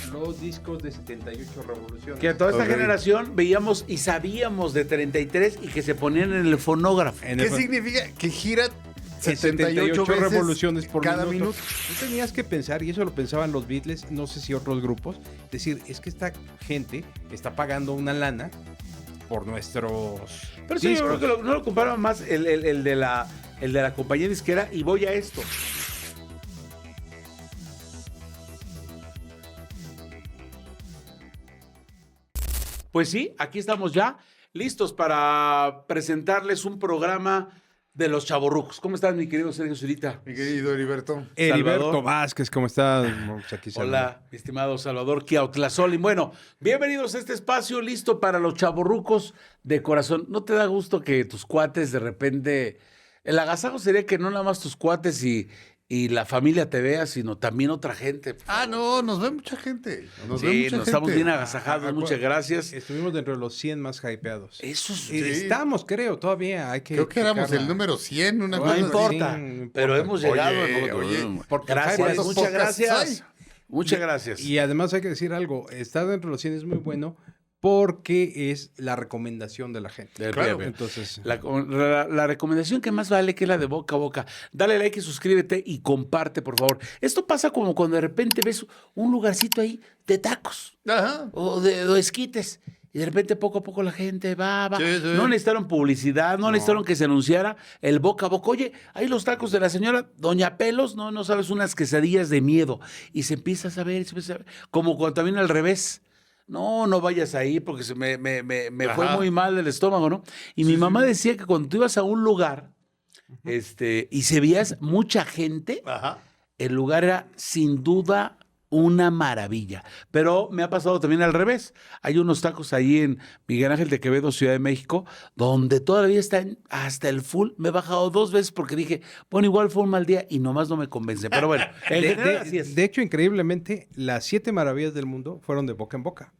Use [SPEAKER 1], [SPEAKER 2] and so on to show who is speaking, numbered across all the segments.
[SPEAKER 1] Son los discos de 78 revoluciones.
[SPEAKER 2] Que a toda esta generación veíamos y sabíamos de 33 y que se ponían en el fonógrafo.
[SPEAKER 3] ¿Qué significa? Que gira
[SPEAKER 1] 78
[SPEAKER 3] veces
[SPEAKER 1] revoluciones por
[SPEAKER 3] cada
[SPEAKER 1] minuto.
[SPEAKER 3] minuto.
[SPEAKER 1] Tú tenías que pensar, y eso lo pensaban los Beatles, no sé si otros grupos, decir, es que esta gente está pagando una lana por nuestros
[SPEAKER 2] Pero sí, yo
[SPEAKER 1] discos.
[SPEAKER 2] creo que no lo comparaban más el de la compañía disquera y voy a esto. Pues sí, aquí estamos ya listos para presentarles un programa de los chavorrucos. ¿Cómo estás, mi querido Sergio Zurita?
[SPEAKER 3] Mi querido Heriberto.
[SPEAKER 1] Heriberto
[SPEAKER 2] Salvador.
[SPEAKER 1] Vázquez, ¿cómo estás? Aquí
[SPEAKER 2] Hola, mi estimado Salvador Kiautlazolin. Bueno, bienvenidos a este espacio listo para los chavorrucos de corazón. ¿No te da gusto que tus cuates de repente... El agasajo sería que no nada más tus cuates y la familia te vea, sino también otra gente.
[SPEAKER 3] No, nos ve mucha gente.
[SPEAKER 2] Sí, nos estamos bien agasajados, muchas gracias.
[SPEAKER 1] Estuvimos dentro de los 100 más hypeados.
[SPEAKER 2] Eso es...
[SPEAKER 3] Sí.
[SPEAKER 1] Estamos, creo, todavía. Hay que
[SPEAKER 3] Creo que éramos
[SPEAKER 1] checarla.
[SPEAKER 3] el número 100, una
[SPEAKER 2] No
[SPEAKER 3] cosa así.
[SPEAKER 2] importa,
[SPEAKER 1] sí, no importa.
[SPEAKER 2] pero hemos
[SPEAKER 3] Oye,
[SPEAKER 2] llegado.
[SPEAKER 3] oye,
[SPEAKER 1] porque
[SPEAKER 2] Gracias,
[SPEAKER 3] ¿cuántos
[SPEAKER 2] muchas
[SPEAKER 3] podcasts
[SPEAKER 2] gracias.
[SPEAKER 3] hay?
[SPEAKER 2] Muchas gracias.
[SPEAKER 1] Y además hay que decir algo, estar dentro de los 100 es muy bueno porque es la recomendación de la gente.
[SPEAKER 2] Claro.
[SPEAKER 1] Entonces,
[SPEAKER 2] La recomendación que más vale que es la de boca a boca. Dale like y suscríbete y comparte, por favor. Esto pasa como cuando de repente ves un lugarcito ahí de tacos
[SPEAKER 3] Ajá.
[SPEAKER 2] o de esquites. Y de repente poco a poco la gente va.
[SPEAKER 3] Sí, sí.
[SPEAKER 2] No necesitaron publicidad, no necesitaron que se anunciara el boca a boca. Oye, ahí los tacos de la señora Doña Pelos, no sabes, unas quesadillas de miedo. Y se empieza a saber, como cuando también al revés. No vayas ahí porque me fue muy mal el estómago, ¿no? Y mi mamá decía que cuando tú ibas a un lugar, y se veías mucha gente,
[SPEAKER 3] Ajá.
[SPEAKER 2] el lugar era sin duda una maravilla. Pero me ha pasado también al revés. Hay unos tacos ahí en Miguel Ángel de Quevedo, Ciudad de México, donde todavía están hasta el full. Me he bajado 2 veces porque dije, bueno, igual fue un mal día y nomás no me convence. Pero bueno, en general así es.
[SPEAKER 1] de hecho, increíblemente, las 7 maravillas del mundo fueron de boca en boca.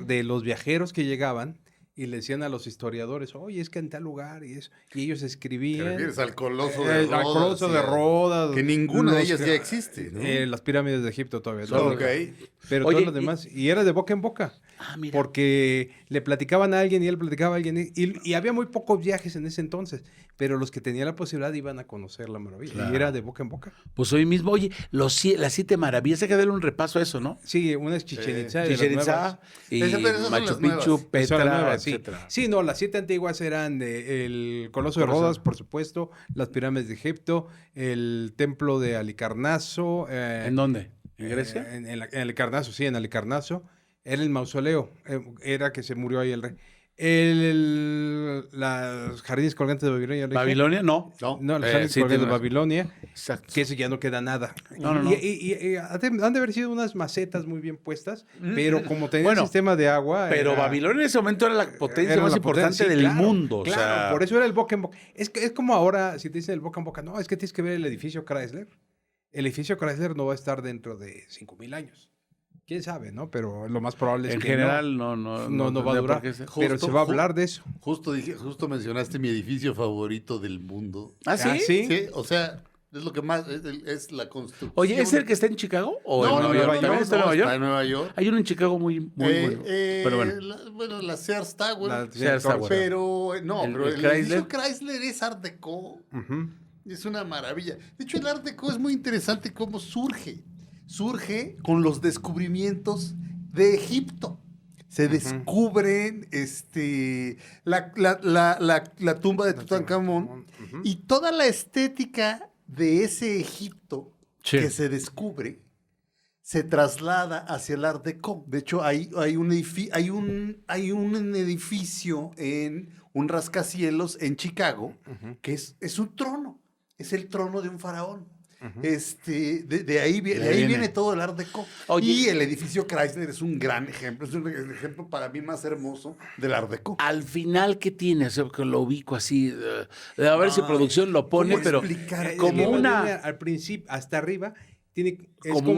[SPEAKER 1] De los viajeros que llegaban y le decían a los historiadores, oye, es que en tal lugar y eso. Y ellos
[SPEAKER 3] ¿Te
[SPEAKER 1] escribían.
[SPEAKER 3] refieres al Coloso de Rodas?
[SPEAKER 1] Al Coloso de
[SPEAKER 3] sí,
[SPEAKER 1] Rodas.
[SPEAKER 3] Que ninguna de
[SPEAKER 1] los-
[SPEAKER 3] ellas ya existe, ¿no?
[SPEAKER 1] Las pirámides de Egipto todavía.
[SPEAKER 3] Solo
[SPEAKER 1] no.
[SPEAKER 3] que ahí.
[SPEAKER 1] Pero
[SPEAKER 2] Oye,
[SPEAKER 1] todos los demás. Y era de boca en boca.
[SPEAKER 2] Mira.
[SPEAKER 1] Porque le platicaban a alguien y él platicaba a alguien. Y había muy pocos viajes en ese entonces. Pero los que tenían la posibilidad iban a conocer la maravilla.
[SPEAKER 2] Claro.
[SPEAKER 1] Y era de boca en boca.
[SPEAKER 2] Pues hoy mismo, oye, las 7 maravillas, hay que darle un repaso a eso, ¿no?
[SPEAKER 1] Sí, una es Chichén Itzá. de las
[SPEAKER 2] Chichén
[SPEAKER 1] nuevas.
[SPEAKER 2] Itzá y
[SPEAKER 3] Pero esas son
[SPEAKER 2] Machu
[SPEAKER 3] las
[SPEAKER 2] Picchu,
[SPEAKER 3] nuevas.
[SPEAKER 1] Son las
[SPEAKER 2] Petra,
[SPEAKER 1] nuevas, sí.
[SPEAKER 2] etcétera.
[SPEAKER 1] Sí, no, las 7 antiguas eran el Coloso de Rodas, por supuesto, las pirámides de Egipto, el templo de Halicarnaso.
[SPEAKER 2] ¿En dónde? ¿En Grecia?
[SPEAKER 1] En Halicarnaso, sí, en Halicarnaso. Era el mausoleo, era que se murió ahí el rey. Las jardines colgantes de Babilonia. ¿lo dije?
[SPEAKER 2] ¿Babilonia? No.
[SPEAKER 1] No, los jardines
[SPEAKER 2] sí,
[SPEAKER 1] colgantes de
[SPEAKER 2] tienes razón.
[SPEAKER 1] Babilonia,
[SPEAKER 2] Exacto.
[SPEAKER 1] que eso ya no queda nada.
[SPEAKER 2] No.
[SPEAKER 1] Y han de haber sido unas macetas muy bien puestas, pero como tenía
[SPEAKER 2] Bueno,
[SPEAKER 1] el sistema de agua...
[SPEAKER 2] Pero
[SPEAKER 1] era-
[SPEAKER 2] Babilonia en ese momento era la potencia
[SPEAKER 1] era
[SPEAKER 2] más
[SPEAKER 1] la
[SPEAKER 2] importante
[SPEAKER 1] potencia,
[SPEAKER 2] del
[SPEAKER 1] claro,
[SPEAKER 2] mundo.
[SPEAKER 1] Claro,
[SPEAKER 2] o sea,
[SPEAKER 1] por eso era el boca en boca. Es como ahora, si te dicen el boca en boca, no, es que tienes que ver el edificio Chrysler. El edificio Chrysler no va a estar dentro de 5,000 años. Quién sabe, ¿no? Pero lo más probable es
[SPEAKER 2] en
[SPEAKER 1] que
[SPEAKER 2] general
[SPEAKER 1] no
[SPEAKER 2] no
[SPEAKER 1] va a
[SPEAKER 2] tendría
[SPEAKER 1] durar.
[SPEAKER 2] por qué ser.
[SPEAKER 1] Pero se va a hablar de eso.
[SPEAKER 3] Justo mencionaste mi edificio favorito del mundo.
[SPEAKER 2] ¿Ah, sí?
[SPEAKER 3] Sí, o sea, es lo que más, es la construcción.
[SPEAKER 2] Oye, ¿es el que está en Chicago o
[SPEAKER 3] No,
[SPEAKER 2] en Nueva York? ¿También está en Nueva York?
[SPEAKER 3] Está en Nueva York.
[SPEAKER 2] Hay uno en Chicago muy bueno. Pero bueno.
[SPEAKER 3] La Sears Tower.
[SPEAKER 1] La
[SPEAKER 2] Sears Tower.
[SPEAKER 3] Pero, no,
[SPEAKER 2] El
[SPEAKER 3] pero el
[SPEAKER 2] Chrysler.
[SPEAKER 3] edificio Chrysler es Art Deco.
[SPEAKER 1] Ujú.
[SPEAKER 3] Es una maravilla. De hecho, el Art Deco es muy interesante cómo surge. Surge con los descubrimientos de Egipto. Se descubren la tumba de Tutankamón y toda la estética de ese Egipto
[SPEAKER 2] Sí.
[SPEAKER 3] que se descubre se traslada hacia el Art Deco. De hecho, hay un edificio en un rascacielos en Chicago que es un trono. Es el trono de un faraón. De ahí viene todo el Art Deco.
[SPEAKER 2] Oye.
[SPEAKER 3] Y el edificio Chrysler es un gran ejemplo. Es el ejemplo para mí más hermoso del Art Deco.
[SPEAKER 2] Al final, ¿qué tiene? O sea, que lo ubico así. A ver si producción lo pone,
[SPEAKER 3] ¿cómo
[SPEAKER 2] pero
[SPEAKER 3] explicar?
[SPEAKER 2] como
[SPEAKER 1] Es que
[SPEAKER 2] una...
[SPEAKER 1] al principio, hasta arriba, es
[SPEAKER 2] Como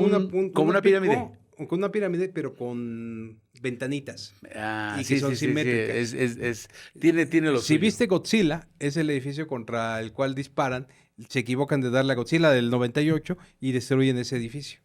[SPEAKER 2] una pirámide.
[SPEAKER 1] con una pirámide, pero con ventanitas.
[SPEAKER 2] Ah,
[SPEAKER 1] Y que son simétricas.
[SPEAKER 2] Tiene los
[SPEAKER 1] Si viste Godzilla, es el edificio contra el cual disparan. Se equivocan de darle a Godzilla del 98 y destruyen ese edificio.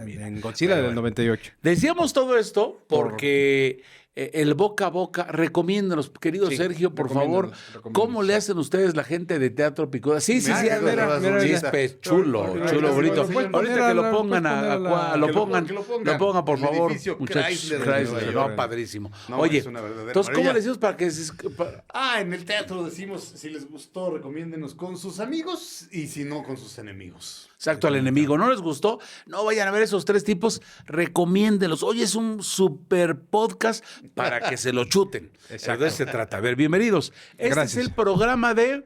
[SPEAKER 2] Mira.
[SPEAKER 1] En Godzilla del 98.
[SPEAKER 2] Decíamos todo esto porque el boca a boca, recomiéndanos, querido
[SPEAKER 1] Sí,
[SPEAKER 2] Sergio, por favor, ¿cómo le hacen ustedes la gente de Teatro Picuda? Sí,
[SPEAKER 3] Mira,
[SPEAKER 2] a ver,
[SPEAKER 3] mira,
[SPEAKER 2] sí,
[SPEAKER 3] mira.
[SPEAKER 2] chulo,
[SPEAKER 3] Mira,
[SPEAKER 2] bonito.
[SPEAKER 3] lo puedes
[SPEAKER 1] poner
[SPEAKER 2] Ahorita que lo
[SPEAKER 1] a
[SPEAKER 2] pongan
[SPEAKER 1] la-
[SPEAKER 2] lo
[SPEAKER 3] que
[SPEAKER 2] pongan,
[SPEAKER 3] lo
[SPEAKER 2] por
[SPEAKER 3] el
[SPEAKER 2] favor,
[SPEAKER 3] edificio
[SPEAKER 2] muchachos.
[SPEAKER 3] Chrysler de Nueva
[SPEAKER 2] Chrysler,
[SPEAKER 3] York.
[SPEAKER 2] no, padrísimo.
[SPEAKER 3] No,
[SPEAKER 2] Oye,
[SPEAKER 3] es una verdadera
[SPEAKER 2] entonces, ¿cómo
[SPEAKER 3] maravilla.
[SPEAKER 2] le decimos para que
[SPEAKER 3] En el teatro decimos, si les gustó, recomiéndenos con sus amigos y si no, con sus enemigos.
[SPEAKER 2] Exacto, al enemigo. ¿No les gustó? No vayan a ver esos 3 tipos, recomiéndenlos. Hoy es un super podcast para que se lo chuten.
[SPEAKER 1] Exacto.
[SPEAKER 2] De eso se trata. A ver, bienvenidos. Este
[SPEAKER 1] Gracias.
[SPEAKER 2] es el programa de...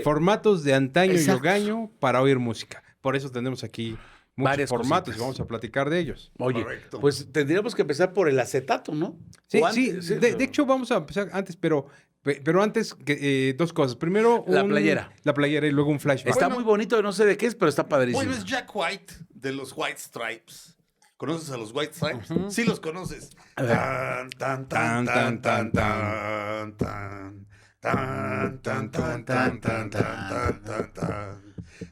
[SPEAKER 1] Formatos de antaño
[SPEAKER 2] exacto.
[SPEAKER 1] y hogaño para oír música. Por eso tenemos aquí muchos
[SPEAKER 2] Varias
[SPEAKER 1] formatos
[SPEAKER 2] cositas.
[SPEAKER 1] y vamos a platicar de ellos.
[SPEAKER 2] Oye,
[SPEAKER 3] Correcto.
[SPEAKER 2] pues tendríamos que empezar por el acetato, ¿no?
[SPEAKER 1] Sí,
[SPEAKER 2] O
[SPEAKER 1] sí,
[SPEAKER 2] antes,
[SPEAKER 1] de hecho vamos a empezar antes, pero antes dos cosas. Primero
[SPEAKER 2] La playera.
[SPEAKER 1] La playera y luego un flashback.
[SPEAKER 2] Está muy bonito, no sé de qué es, pero está padrísimo.
[SPEAKER 3] Bueno, es Jack White de los White Stripes. ¿Conoces a los White Stripes? Sí los conoces.
[SPEAKER 2] A ver.
[SPEAKER 3] Tan, tan, tan, tan, tan, tan, tan, tan, tan, tan, tan, tan, tan, tan,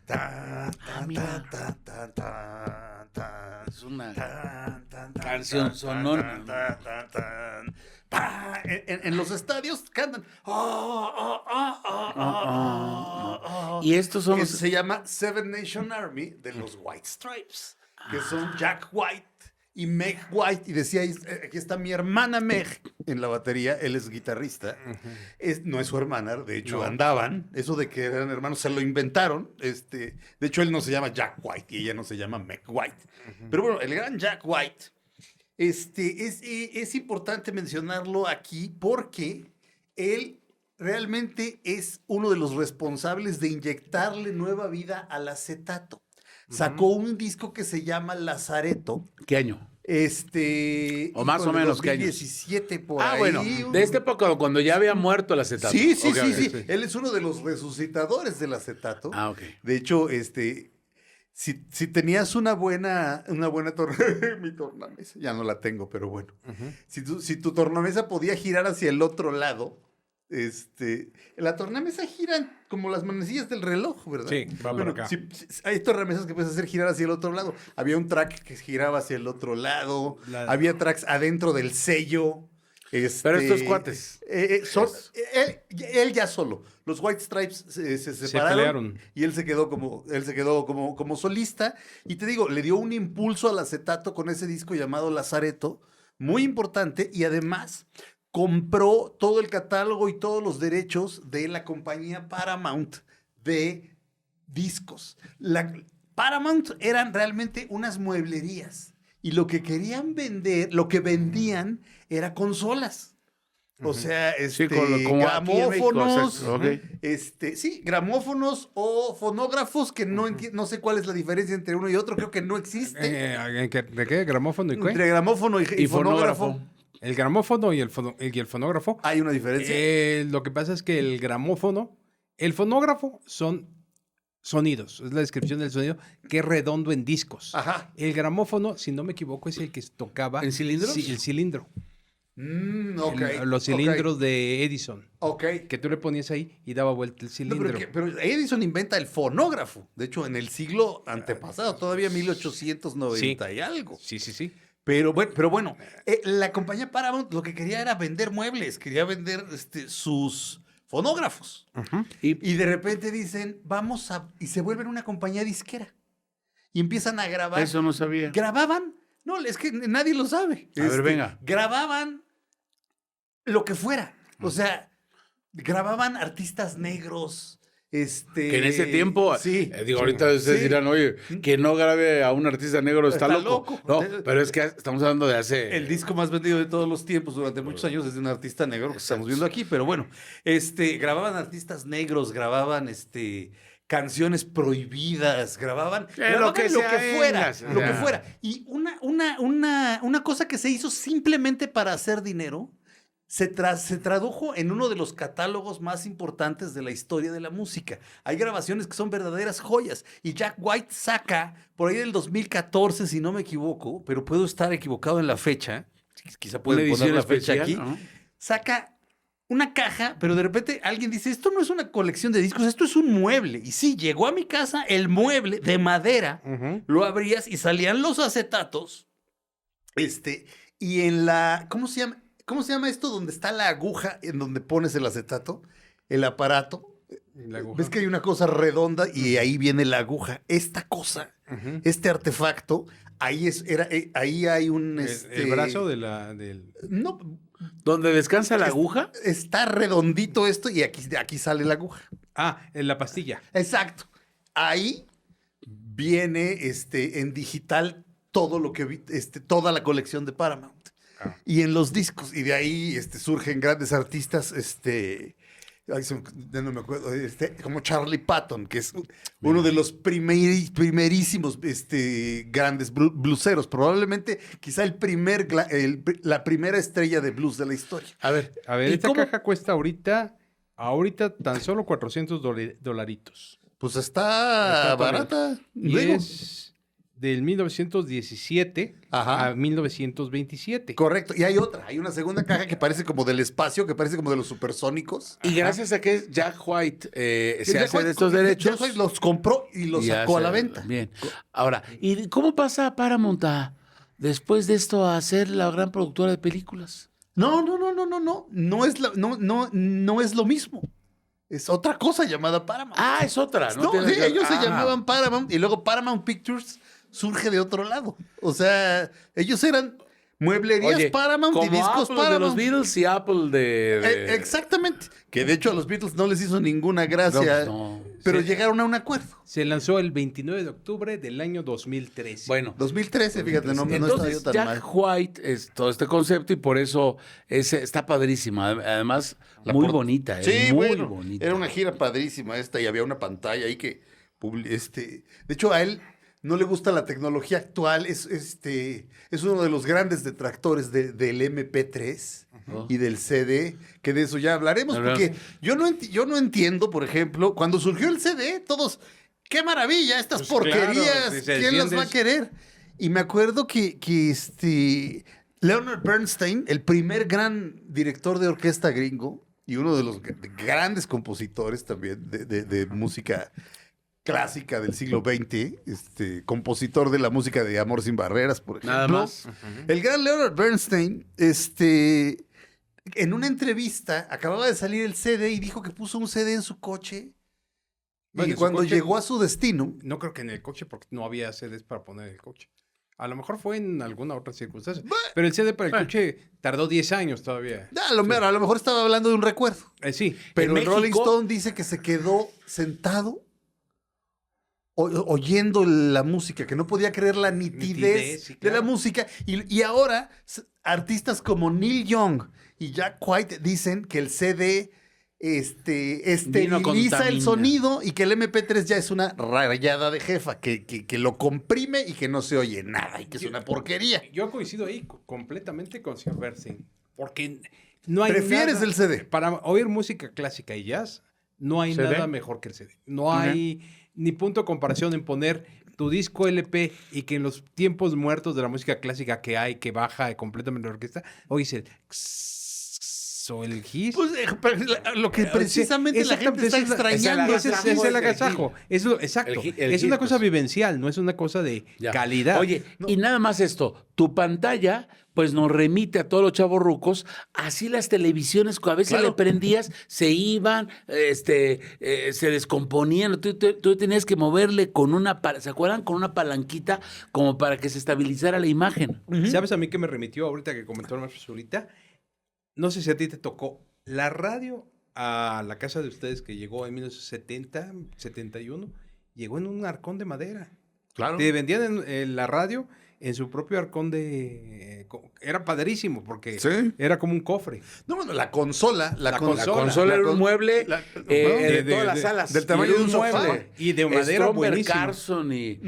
[SPEAKER 3] tan.
[SPEAKER 2] Mira.
[SPEAKER 3] Tan, tan, tan, tan.
[SPEAKER 2] Es una
[SPEAKER 3] Tan, tan, tan,
[SPEAKER 2] canción
[SPEAKER 3] tan,
[SPEAKER 2] sonora.
[SPEAKER 3] tan, tan, tan. En los estadios cantan.
[SPEAKER 2] Y estos son
[SPEAKER 3] Que
[SPEAKER 2] los...
[SPEAKER 3] se llama Seven Nation Army de los White Stripes, que son Jack White y Meg White. Y decía, aquí está mi hermana Meg en la batería, él es guitarrista. No es su hermana, de hecho andaban. Eso de que eran hermanos se lo inventaron. De hecho, él no se llama Jack White y ella no se llama Meg White. Pero bueno, el gran Jack White, es importante mencionarlo aquí porque él realmente es uno de los responsables de inyectarle nueva vida al acetato. Sacó un disco que se llama Lazareto.
[SPEAKER 2] ¿Qué año?
[SPEAKER 3] O
[SPEAKER 2] más o menos, ¿qué años?
[SPEAKER 3] 2017 por ahí.
[SPEAKER 2] Bueno, de esta época cuando ya había muerto el acetato.
[SPEAKER 3] Sí.
[SPEAKER 2] Ok.
[SPEAKER 3] Él es uno de los resucitadores del acetato.
[SPEAKER 2] Ok.
[SPEAKER 3] De hecho, si tenías una buena mi tornamesa, ya no la tengo, pero bueno. Si tu tornamesa podía girar hacia el otro lado, la tornamesa gira como las manecillas del reloj, ¿verdad?
[SPEAKER 1] Sí, va por acá.
[SPEAKER 3] Hay tornamesas que puedes hacer girar hacia el otro lado. Había un track que giraba hacia el otro lado. Había tracks adentro del sello.
[SPEAKER 2] Pero estos cuates.
[SPEAKER 3] Él ya solo. Los White Stripes se separaron.
[SPEAKER 1] pelearon.
[SPEAKER 3] Y él se quedó como solista. Y te digo, le dio un impulso al acetato con ese disco llamado Lazareto. Muy importante. Y además compró todo el catálogo y todos los derechos de la compañía Paramount de discos. Paramount eran realmente unas mueblerías. Y lo que querían vender, lo que vendían, era consolas. O sea,
[SPEAKER 2] como
[SPEAKER 3] gramófonos,
[SPEAKER 2] aquí en México,
[SPEAKER 3] sí, gramófonos o fonógrafos que no sé cuál es la diferencia entre uno y otro, creo que no existe.
[SPEAKER 1] ¿De qué? ¿Gramófono y qué?
[SPEAKER 3] Entre gramófono y fonógrafo.
[SPEAKER 1] El gramófono y el fonógrafo.
[SPEAKER 3] ¿Hay una diferencia?
[SPEAKER 1] Lo que pasa es que el fonógrafo son sonidos, es la descripción del sonido, que es redondo en discos.
[SPEAKER 3] Ajá.
[SPEAKER 1] El gramófono, si no me equivoco, es el que tocaba...
[SPEAKER 2] ¿En cilindros?
[SPEAKER 1] Sí, el cilindro.
[SPEAKER 3] Ok.
[SPEAKER 1] Los cilindros de Edison.
[SPEAKER 3] Ok.
[SPEAKER 1] Que tú le ponías ahí y daba vuelta el
[SPEAKER 3] No,
[SPEAKER 1] cilindro.
[SPEAKER 3] pero Edison inventa el fonógrafo. De hecho, en el siglo antepasado, todavía 1890 y algo.
[SPEAKER 1] Sí.
[SPEAKER 3] Pero bueno, la compañía Paramount lo que quería era vender muebles, quería vender sus fonógrafos. Y de repente dicen, y se vuelven una compañía disquera. Y empiezan a grabar.
[SPEAKER 2] Eso no sabía.
[SPEAKER 3] ¿Grababan? No, es que nadie lo sabe.
[SPEAKER 2] A ver, venga.
[SPEAKER 3] Grababan lo que fuera. O sea, grababan artistas negros.
[SPEAKER 2] Que en ese tiempo,
[SPEAKER 3] sí,
[SPEAKER 2] ahorita ustedes dirán, oye, que no grabe a un artista negro está loco. No,
[SPEAKER 3] No,
[SPEAKER 2] pero es que estamos hablando de hace...
[SPEAKER 3] el disco más vendido de todos los tiempos durante muchos años es de un artista negro que estamos viendo aquí, pero bueno, grababan artistas negros, grababan canciones prohibidas, grababan
[SPEAKER 2] lo que
[SPEAKER 3] fuera,
[SPEAKER 2] sea,
[SPEAKER 3] lo que fuera. Y una cosa que se hizo simplemente para hacer dinero se tradujo en uno de los catálogos más importantes de la historia de la música. Hay grabaciones que son verdaderas joyas. Y Jack White saca, por ahí del 2014, si no me equivoco, pero puedo estar equivocado en la fecha, quizá pueden poner la fecha aquí, saca una caja, pero de repente alguien dice, esto no es una colección de discos, esto es un mueble. Y sí, llegó a mi casa el mueble de madera, lo abrías y salían los acetatos, y en la, ¿cómo se llama esto donde está la aguja en donde pones el acetato? El aparato.
[SPEAKER 1] La aguja.
[SPEAKER 3] Ves que hay una cosa redonda y ahí viene la aguja. Esta cosa, este artefacto, ahí hay un...
[SPEAKER 1] El brazo del...
[SPEAKER 3] No,
[SPEAKER 2] ¿Donde descansa la aguja?
[SPEAKER 3] está redondito esto y aquí sale la aguja.
[SPEAKER 1] Ah, en la pastilla.
[SPEAKER 3] Exacto. Ahí viene en digital todo lo que toda la colección de Paramount. Y en los discos, y de ahí surgen grandes artistas, no me acuerdo, como Charlie Patton, que es uno de los primerísimos grandes blueseros, probablemente quizá la primera estrella de blues de la historia.
[SPEAKER 1] A ver, esta caja cuesta ahorita tan solo $400.
[SPEAKER 3] Pues está barata.
[SPEAKER 1] Y
[SPEAKER 3] Digo.
[SPEAKER 1] es del 1917
[SPEAKER 3] Ajá.
[SPEAKER 1] a 1927.
[SPEAKER 3] Correcto. Y hay una segunda caja que parece como del espacio, que parece como de los supersónicos.
[SPEAKER 2] Y gracias a que Jack White se
[SPEAKER 3] Jack
[SPEAKER 2] hace
[SPEAKER 3] White-
[SPEAKER 2] de estos derechos.
[SPEAKER 3] Jack White los compró y los
[SPEAKER 2] y
[SPEAKER 3] sacó a la
[SPEAKER 2] hace-
[SPEAKER 3] venta.
[SPEAKER 2] Bien. Ahora, ¿y cómo pasa Paramount después de esto a ser la gran productora de películas?
[SPEAKER 3] No. No es lo mismo. Es otra cosa llamada Paramount.
[SPEAKER 2] Ah, es otra, ¿no?
[SPEAKER 3] No,
[SPEAKER 2] Tiene
[SPEAKER 3] sí,
[SPEAKER 2] que-
[SPEAKER 3] ellos se
[SPEAKER 2] Ajá.
[SPEAKER 3] llamaban Paramount y luego Paramount Pictures surge de otro lado. O sea, ellos eran mueblerías
[SPEAKER 2] Oye,
[SPEAKER 3] Paramount y
[SPEAKER 2] como
[SPEAKER 3] discos
[SPEAKER 2] Apple de los
[SPEAKER 3] Paramount.
[SPEAKER 2] Beatles y Apple de...
[SPEAKER 3] Exactamente. Que de hecho a los Beatles no les hizo ninguna gracia,
[SPEAKER 2] No.
[SPEAKER 3] pero
[SPEAKER 1] Sí.
[SPEAKER 3] llegaron a un acuerdo.
[SPEAKER 1] Se lanzó el 29 de octubre del año 2013.
[SPEAKER 2] Bueno,
[SPEAKER 3] 2013, fíjate, no estaba
[SPEAKER 2] entonces
[SPEAKER 3] yo tan
[SPEAKER 2] Jack
[SPEAKER 3] mal.
[SPEAKER 2] White es todo este concepto y por eso está padrísima. Además,
[SPEAKER 3] La
[SPEAKER 2] muy
[SPEAKER 3] por-
[SPEAKER 2] bonita.
[SPEAKER 3] Sí,
[SPEAKER 2] muy
[SPEAKER 3] bueno,
[SPEAKER 2] bonita.
[SPEAKER 3] era una gira padrísima esta y había una pantalla ahí que de hecho a él no le gusta la tecnología actual, es uno de los grandes detractores del MP3 y del CD, que de eso ya hablaremos,
[SPEAKER 2] Hablamos.
[SPEAKER 3] porque yo no entiendo, por ejemplo, cuando surgió el CD, todos, qué maravilla, estas
[SPEAKER 1] Pues claro,
[SPEAKER 3] porquerías,
[SPEAKER 1] si se
[SPEAKER 3] ¿quién las va a
[SPEAKER 1] enciendes-
[SPEAKER 3] querer? Y me acuerdo que Leonard Bernstein, el primer gran director de orquesta gringo y uno de los grandes compositores también de música clásica del siglo XX, compositor de la música de Amor sin Barreras, por ejemplo.
[SPEAKER 2] Nada más.
[SPEAKER 3] El gran Leonard Bernstein, en una entrevista, acababa de salir el CD y dijo que puso un CD en su coche.
[SPEAKER 1] Bueno,
[SPEAKER 3] Y
[SPEAKER 1] en su
[SPEAKER 3] cuando
[SPEAKER 1] coche-
[SPEAKER 3] llegó a su destino,
[SPEAKER 1] No creo que en el coche, porque no había CDs para poner en el coche. A lo mejor fue en alguna otra circunstancia. Pero el CD para el coche tardó 10 años todavía.
[SPEAKER 3] a lo mejor estaba hablando de un recuerdo.
[SPEAKER 1] Sí.
[SPEAKER 3] Pero
[SPEAKER 2] En
[SPEAKER 3] el Rolling
[SPEAKER 2] México-
[SPEAKER 3] Stone dice que se quedó sentado oyendo la música, que no podía creer la nitidez
[SPEAKER 1] Nitidez, sí,
[SPEAKER 3] de
[SPEAKER 1] claro.
[SPEAKER 3] la música. Y ahora artistas como Neil Young y Jack White dicen que el CD esteriliza
[SPEAKER 2] contamina.
[SPEAKER 3] el sonido y que el MP3 ya es una rayada de jefa, que lo comprime y que no se oye nada y que es una porquería.
[SPEAKER 1] Yo coincido ahí completamente con Sir Bernstein. Porque no hay
[SPEAKER 3] ¿Prefieres
[SPEAKER 1] nada-
[SPEAKER 3] el CD?
[SPEAKER 1] Para oír música clásica y jazz, no hay
[SPEAKER 2] ¿CD?
[SPEAKER 1] nada mejor que el CD. No hay ni punto de comparación en poner tu disco LP y que en los tiempos muertos de la música clásica que hay, que baja completamente la orquesta, oyes el o el gis.
[SPEAKER 3] Pues, pero lo que precisamente la gente está extrañando.
[SPEAKER 1] Ese es el agasajo. Exacto.
[SPEAKER 2] El
[SPEAKER 1] Es una
[SPEAKER 2] gis,
[SPEAKER 1] cosa
[SPEAKER 2] pues.
[SPEAKER 1] vivencial, no es una cosa de
[SPEAKER 2] Ya.
[SPEAKER 1] calidad.
[SPEAKER 2] Oye, y nada más esto, tu pantalla pues nos remite a todos los chavos rucos, así las televisiones que a veces
[SPEAKER 3] Claro.
[SPEAKER 2] le prendías, se iban, se descomponían, tú tenías que moverle con ¿se acuerdan? Con una palanquita como para que se estabilizara la imagen.
[SPEAKER 1] ¿Sabes a mí que me remitió ahorita que comentó el maestro Zurita? No sé si a ti te tocó la radio a la casa de ustedes que llegó en 1970, 71, llegó en un arcón de madera.
[SPEAKER 3] Claro.
[SPEAKER 1] Te vendían en la radio en su propio arcón era padrísimo porque
[SPEAKER 3] Sí.
[SPEAKER 1] era como un cofre.
[SPEAKER 3] No, bueno, la consola.
[SPEAKER 1] La
[SPEAKER 2] La consola era un mueble de todas las salas.
[SPEAKER 3] del tamaño
[SPEAKER 2] Y
[SPEAKER 3] de un sofá.
[SPEAKER 1] Y de madera
[SPEAKER 2] Stromberg,
[SPEAKER 1] buenísimo.
[SPEAKER 2] Carson y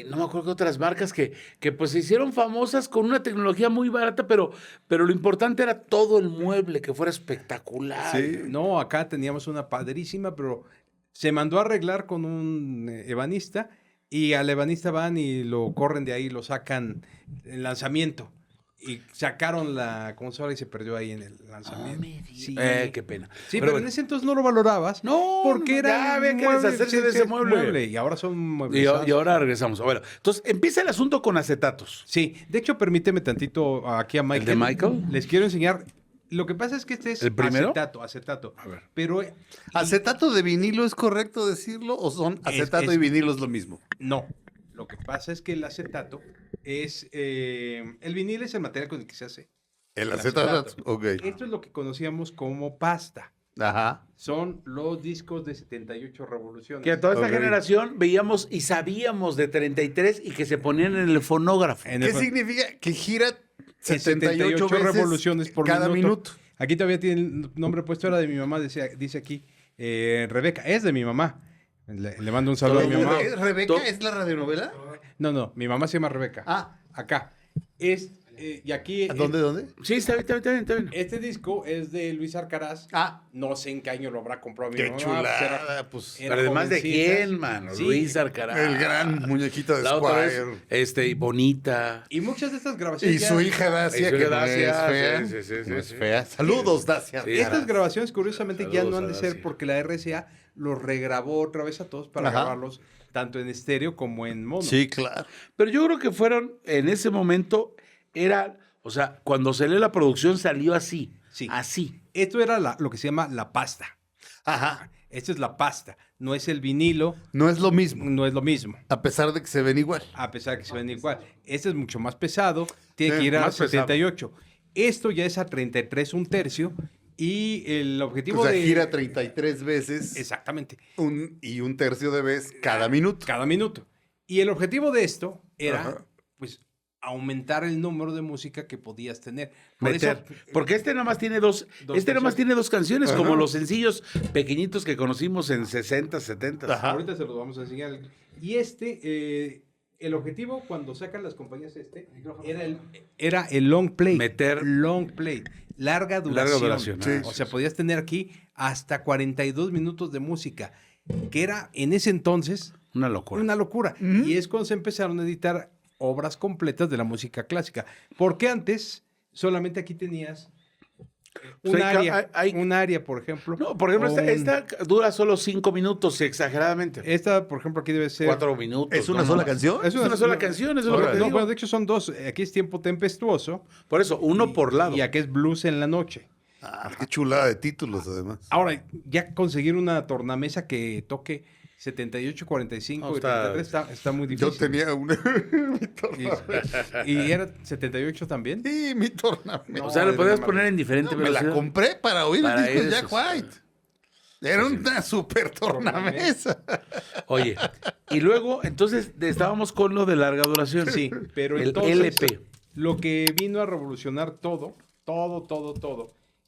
[SPEAKER 2] no me acuerdo qué otras marcas que pues se hicieron famosas con una tecnología muy barata, pero lo importante era todo el mueble, que fuera espectacular.
[SPEAKER 3] Sí.
[SPEAKER 1] No, acá teníamos una padrísima, pero se mandó a arreglar con un ebanista y al ebanista van y lo corren de ahí, lo sacan en lanzamiento. Y sacaron la consola y se perdió ahí en el lanzamiento. Sí.
[SPEAKER 2] Qué pena.
[SPEAKER 1] Sí, pero
[SPEAKER 2] bueno.
[SPEAKER 1] en ese entonces no lo valorabas.
[SPEAKER 2] No,
[SPEAKER 1] porque
[SPEAKER 2] no,
[SPEAKER 1] era
[SPEAKER 2] ya había que
[SPEAKER 1] mueble,
[SPEAKER 2] deshacerse de ese mueble.
[SPEAKER 1] Y ahora son
[SPEAKER 2] Y,
[SPEAKER 1] muebles.
[SPEAKER 2] y ahora regresamos. Bueno, entonces empieza el asunto con acetatos.
[SPEAKER 1] Sí, de hecho, permíteme tantito aquí a Michael.
[SPEAKER 2] de Michael?
[SPEAKER 1] Les quiero enseñar. Lo que pasa es que este es
[SPEAKER 2] ¿El primero?
[SPEAKER 1] acetato.
[SPEAKER 2] A ver.
[SPEAKER 1] Pero
[SPEAKER 3] ¿Acetato de vinilo es correcto decirlo? ¿O son acetato y vinilo es lo mismo?
[SPEAKER 1] no. Lo que pasa es que el acetato es... el vinil es el material con el que se hace.
[SPEAKER 3] El
[SPEAKER 1] acetato.
[SPEAKER 3] acetato. Ok.
[SPEAKER 1] Esto es lo que conocíamos como pasta.
[SPEAKER 3] Ajá.
[SPEAKER 1] Son los discos de 78 revoluciones.
[SPEAKER 2] Que a toda esta
[SPEAKER 3] Ok.
[SPEAKER 2] generación veíamos y sabíamos de 33 y que se ponían en el fonógrafo.
[SPEAKER 1] En
[SPEAKER 3] ¿Qué
[SPEAKER 1] el-
[SPEAKER 3] significa? Que gira
[SPEAKER 1] en
[SPEAKER 3] 78 veces
[SPEAKER 1] revoluciones por
[SPEAKER 3] cada minuto.
[SPEAKER 1] Aquí todavía tiene el nombre puesto, era de mi mamá, dice aquí, Rebeca, es de mi mamá. Le mando un saludo a mi mamá.
[SPEAKER 3] ¿Rebeca es la radionovela?
[SPEAKER 1] No, mi mamá se llama Rebeca.
[SPEAKER 3] Ah.
[SPEAKER 1] Acá. Y aquí...
[SPEAKER 3] ¿Dónde?
[SPEAKER 2] Sí, está bien.
[SPEAKER 1] Este disco es de Luis Arcaraz.
[SPEAKER 3] Ah.
[SPEAKER 1] No sé en qué año lo habrá comprado mi
[SPEAKER 3] Qué
[SPEAKER 1] mamá.
[SPEAKER 3] chulada, pues.
[SPEAKER 1] era
[SPEAKER 2] Pero además de
[SPEAKER 1] jovencita.
[SPEAKER 2] quién, mano.
[SPEAKER 1] Sí.
[SPEAKER 2] Luis Arcaraz.
[SPEAKER 3] El gran muñequito de
[SPEAKER 2] La otra
[SPEAKER 3] Squire.
[SPEAKER 2] es, y Bonita.
[SPEAKER 1] Y muchas de estas grabaciones...
[SPEAKER 3] Y
[SPEAKER 1] ya-
[SPEAKER 3] su hija Dacia,
[SPEAKER 2] Y su
[SPEAKER 3] que
[SPEAKER 2] hija
[SPEAKER 3] no es
[SPEAKER 2] Dacia,
[SPEAKER 3] fea.
[SPEAKER 2] sí,
[SPEAKER 3] No es
[SPEAKER 2] sí.
[SPEAKER 3] fea. Saludos, Dacia.
[SPEAKER 2] Sí.
[SPEAKER 1] Estas grabaciones, curiosamente, ya
[SPEAKER 2] Saludos
[SPEAKER 1] no han
[SPEAKER 2] a
[SPEAKER 1] de ser
[SPEAKER 2] Dacia.
[SPEAKER 1] porque la RCA los regrabó otra vez a todos para
[SPEAKER 3] Ajá.
[SPEAKER 1] grabarlos tanto en estéreo como en mono.
[SPEAKER 3] Sí, claro.
[SPEAKER 2] Pero yo creo que fueron, en ese momento, o sea, cuando salió la producción salió así.
[SPEAKER 1] Sí.
[SPEAKER 2] Así.
[SPEAKER 1] Esto era lo que se llama la pasta.
[SPEAKER 3] Ajá.
[SPEAKER 1] Esta es la pasta. No es el vinilo,
[SPEAKER 3] No es lo mismo.
[SPEAKER 1] no es lo mismo.
[SPEAKER 3] A pesar de que se ven igual.
[SPEAKER 1] A pesar de que se ven igual. Este es mucho más pesado. Tiene
[SPEAKER 3] Sí,
[SPEAKER 1] que ir a
[SPEAKER 2] más pesado.
[SPEAKER 1] 78. Esto ya es a 33 un tercio. Y el objetivo
[SPEAKER 3] O sea,
[SPEAKER 1] de...
[SPEAKER 3] gira 33 veces
[SPEAKER 1] Exactamente.
[SPEAKER 3] y un tercio de vez cada minuto.
[SPEAKER 1] Cada minuto. Y el objetivo de esto era,
[SPEAKER 3] Ajá.
[SPEAKER 1] pues, aumentar el número de música que podías tener. Por
[SPEAKER 2] Meter.
[SPEAKER 1] eso,
[SPEAKER 2] Porque este nada más tiene dos
[SPEAKER 1] canciones.
[SPEAKER 2] tiene dos canciones,
[SPEAKER 3] Ajá.
[SPEAKER 2] como los sencillos pequeñitos que conocimos en 60, 70.
[SPEAKER 3] Ajá.
[SPEAKER 1] ahorita se los vamos a enseñar. Y el objetivo cuando sacan las compañías era el long play.
[SPEAKER 2] Meter-
[SPEAKER 1] long play. Larga duración.
[SPEAKER 2] duración,
[SPEAKER 3] Sí.
[SPEAKER 1] O sea, podías tener aquí hasta 42 minutos de música, que era en ese entonces
[SPEAKER 2] Una locura.
[SPEAKER 1] una locura. Y es cuando se empezaron a editar obras completas de la música clásica. Porque antes solamente aquí tenías
[SPEAKER 2] Pues
[SPEAKER 1] un
[SPEAKER 2] hay ca-
[SPEAKER 1] área,
[SPEAKER 2] hay-
[SPEAKER 1] un área, por ejemplo.
[SPEAKER 2] No, por ejemplo,
[SPEAKER 1] o
[SPEAKER 2] esta dura solo 5 minutos, exageradamente.
[SPEAKER 1] esta, por ejemplo, aquí debe ser...
[SPEAKER 2] 4 minutos.
[SPEAKER 3] ¿Es una
[SPEAKER 2] no
[SPEAKER 3] sola
[SPEAKER 2] más.
[SPEAKER 3] canción?
[SPEAKER 2] Es una sola canción, eso es lo que te
[SPEAKER 1] No,
[SPEAKER 2] digo.
[SPEAKER 1] bueno, de hecho son dos. Aquí es Tiempo Tempestuoso.
[SPEAKER 2] Por eso, uno por lado.
[SPEAKER 1] Y aquí es Blues en la Noche.
[SPEAKER 3] Ah, qué chulada de títulos, además.
[SPEAKER 1] Ahora, ya conseguir una tornamesa que toque 78, 45
[SPEAKER 2] No,
[SPEAKER 1] y
[SPEAKER 2] está-
[SPEAKER 1] 33 está muy difícil.
[SPEAKER 3] Yo tenía una. Mi tornamesa.
[SPEAKER 1] Y era 78 también.
[SPEAKER 3] Sí, mi tornamesa.
[SPEAKER 2] O sea, lo podías poner en diferente
[SPEAKER 3] Me la
[SPEAKER 2] velocidad.
[SPEAKER 3] compré para oír
[SPEAKER 2] Para
[SPEAKER 3] el disco de
[SPEAKER 2] eso,
[SPEAKER 3] Jack White. Era una super tornamesa.
[SPEAKER 2] Oye, y luego, entonces, estábamos con lo de larga duración.
[SPEAKER 1] Sí, pero
[SPEAKER 2] el
[SPEAKER 1] entonces
[SPEAKER 2] LP.
[SPEAKER 1] lo que vino a revolucionar todo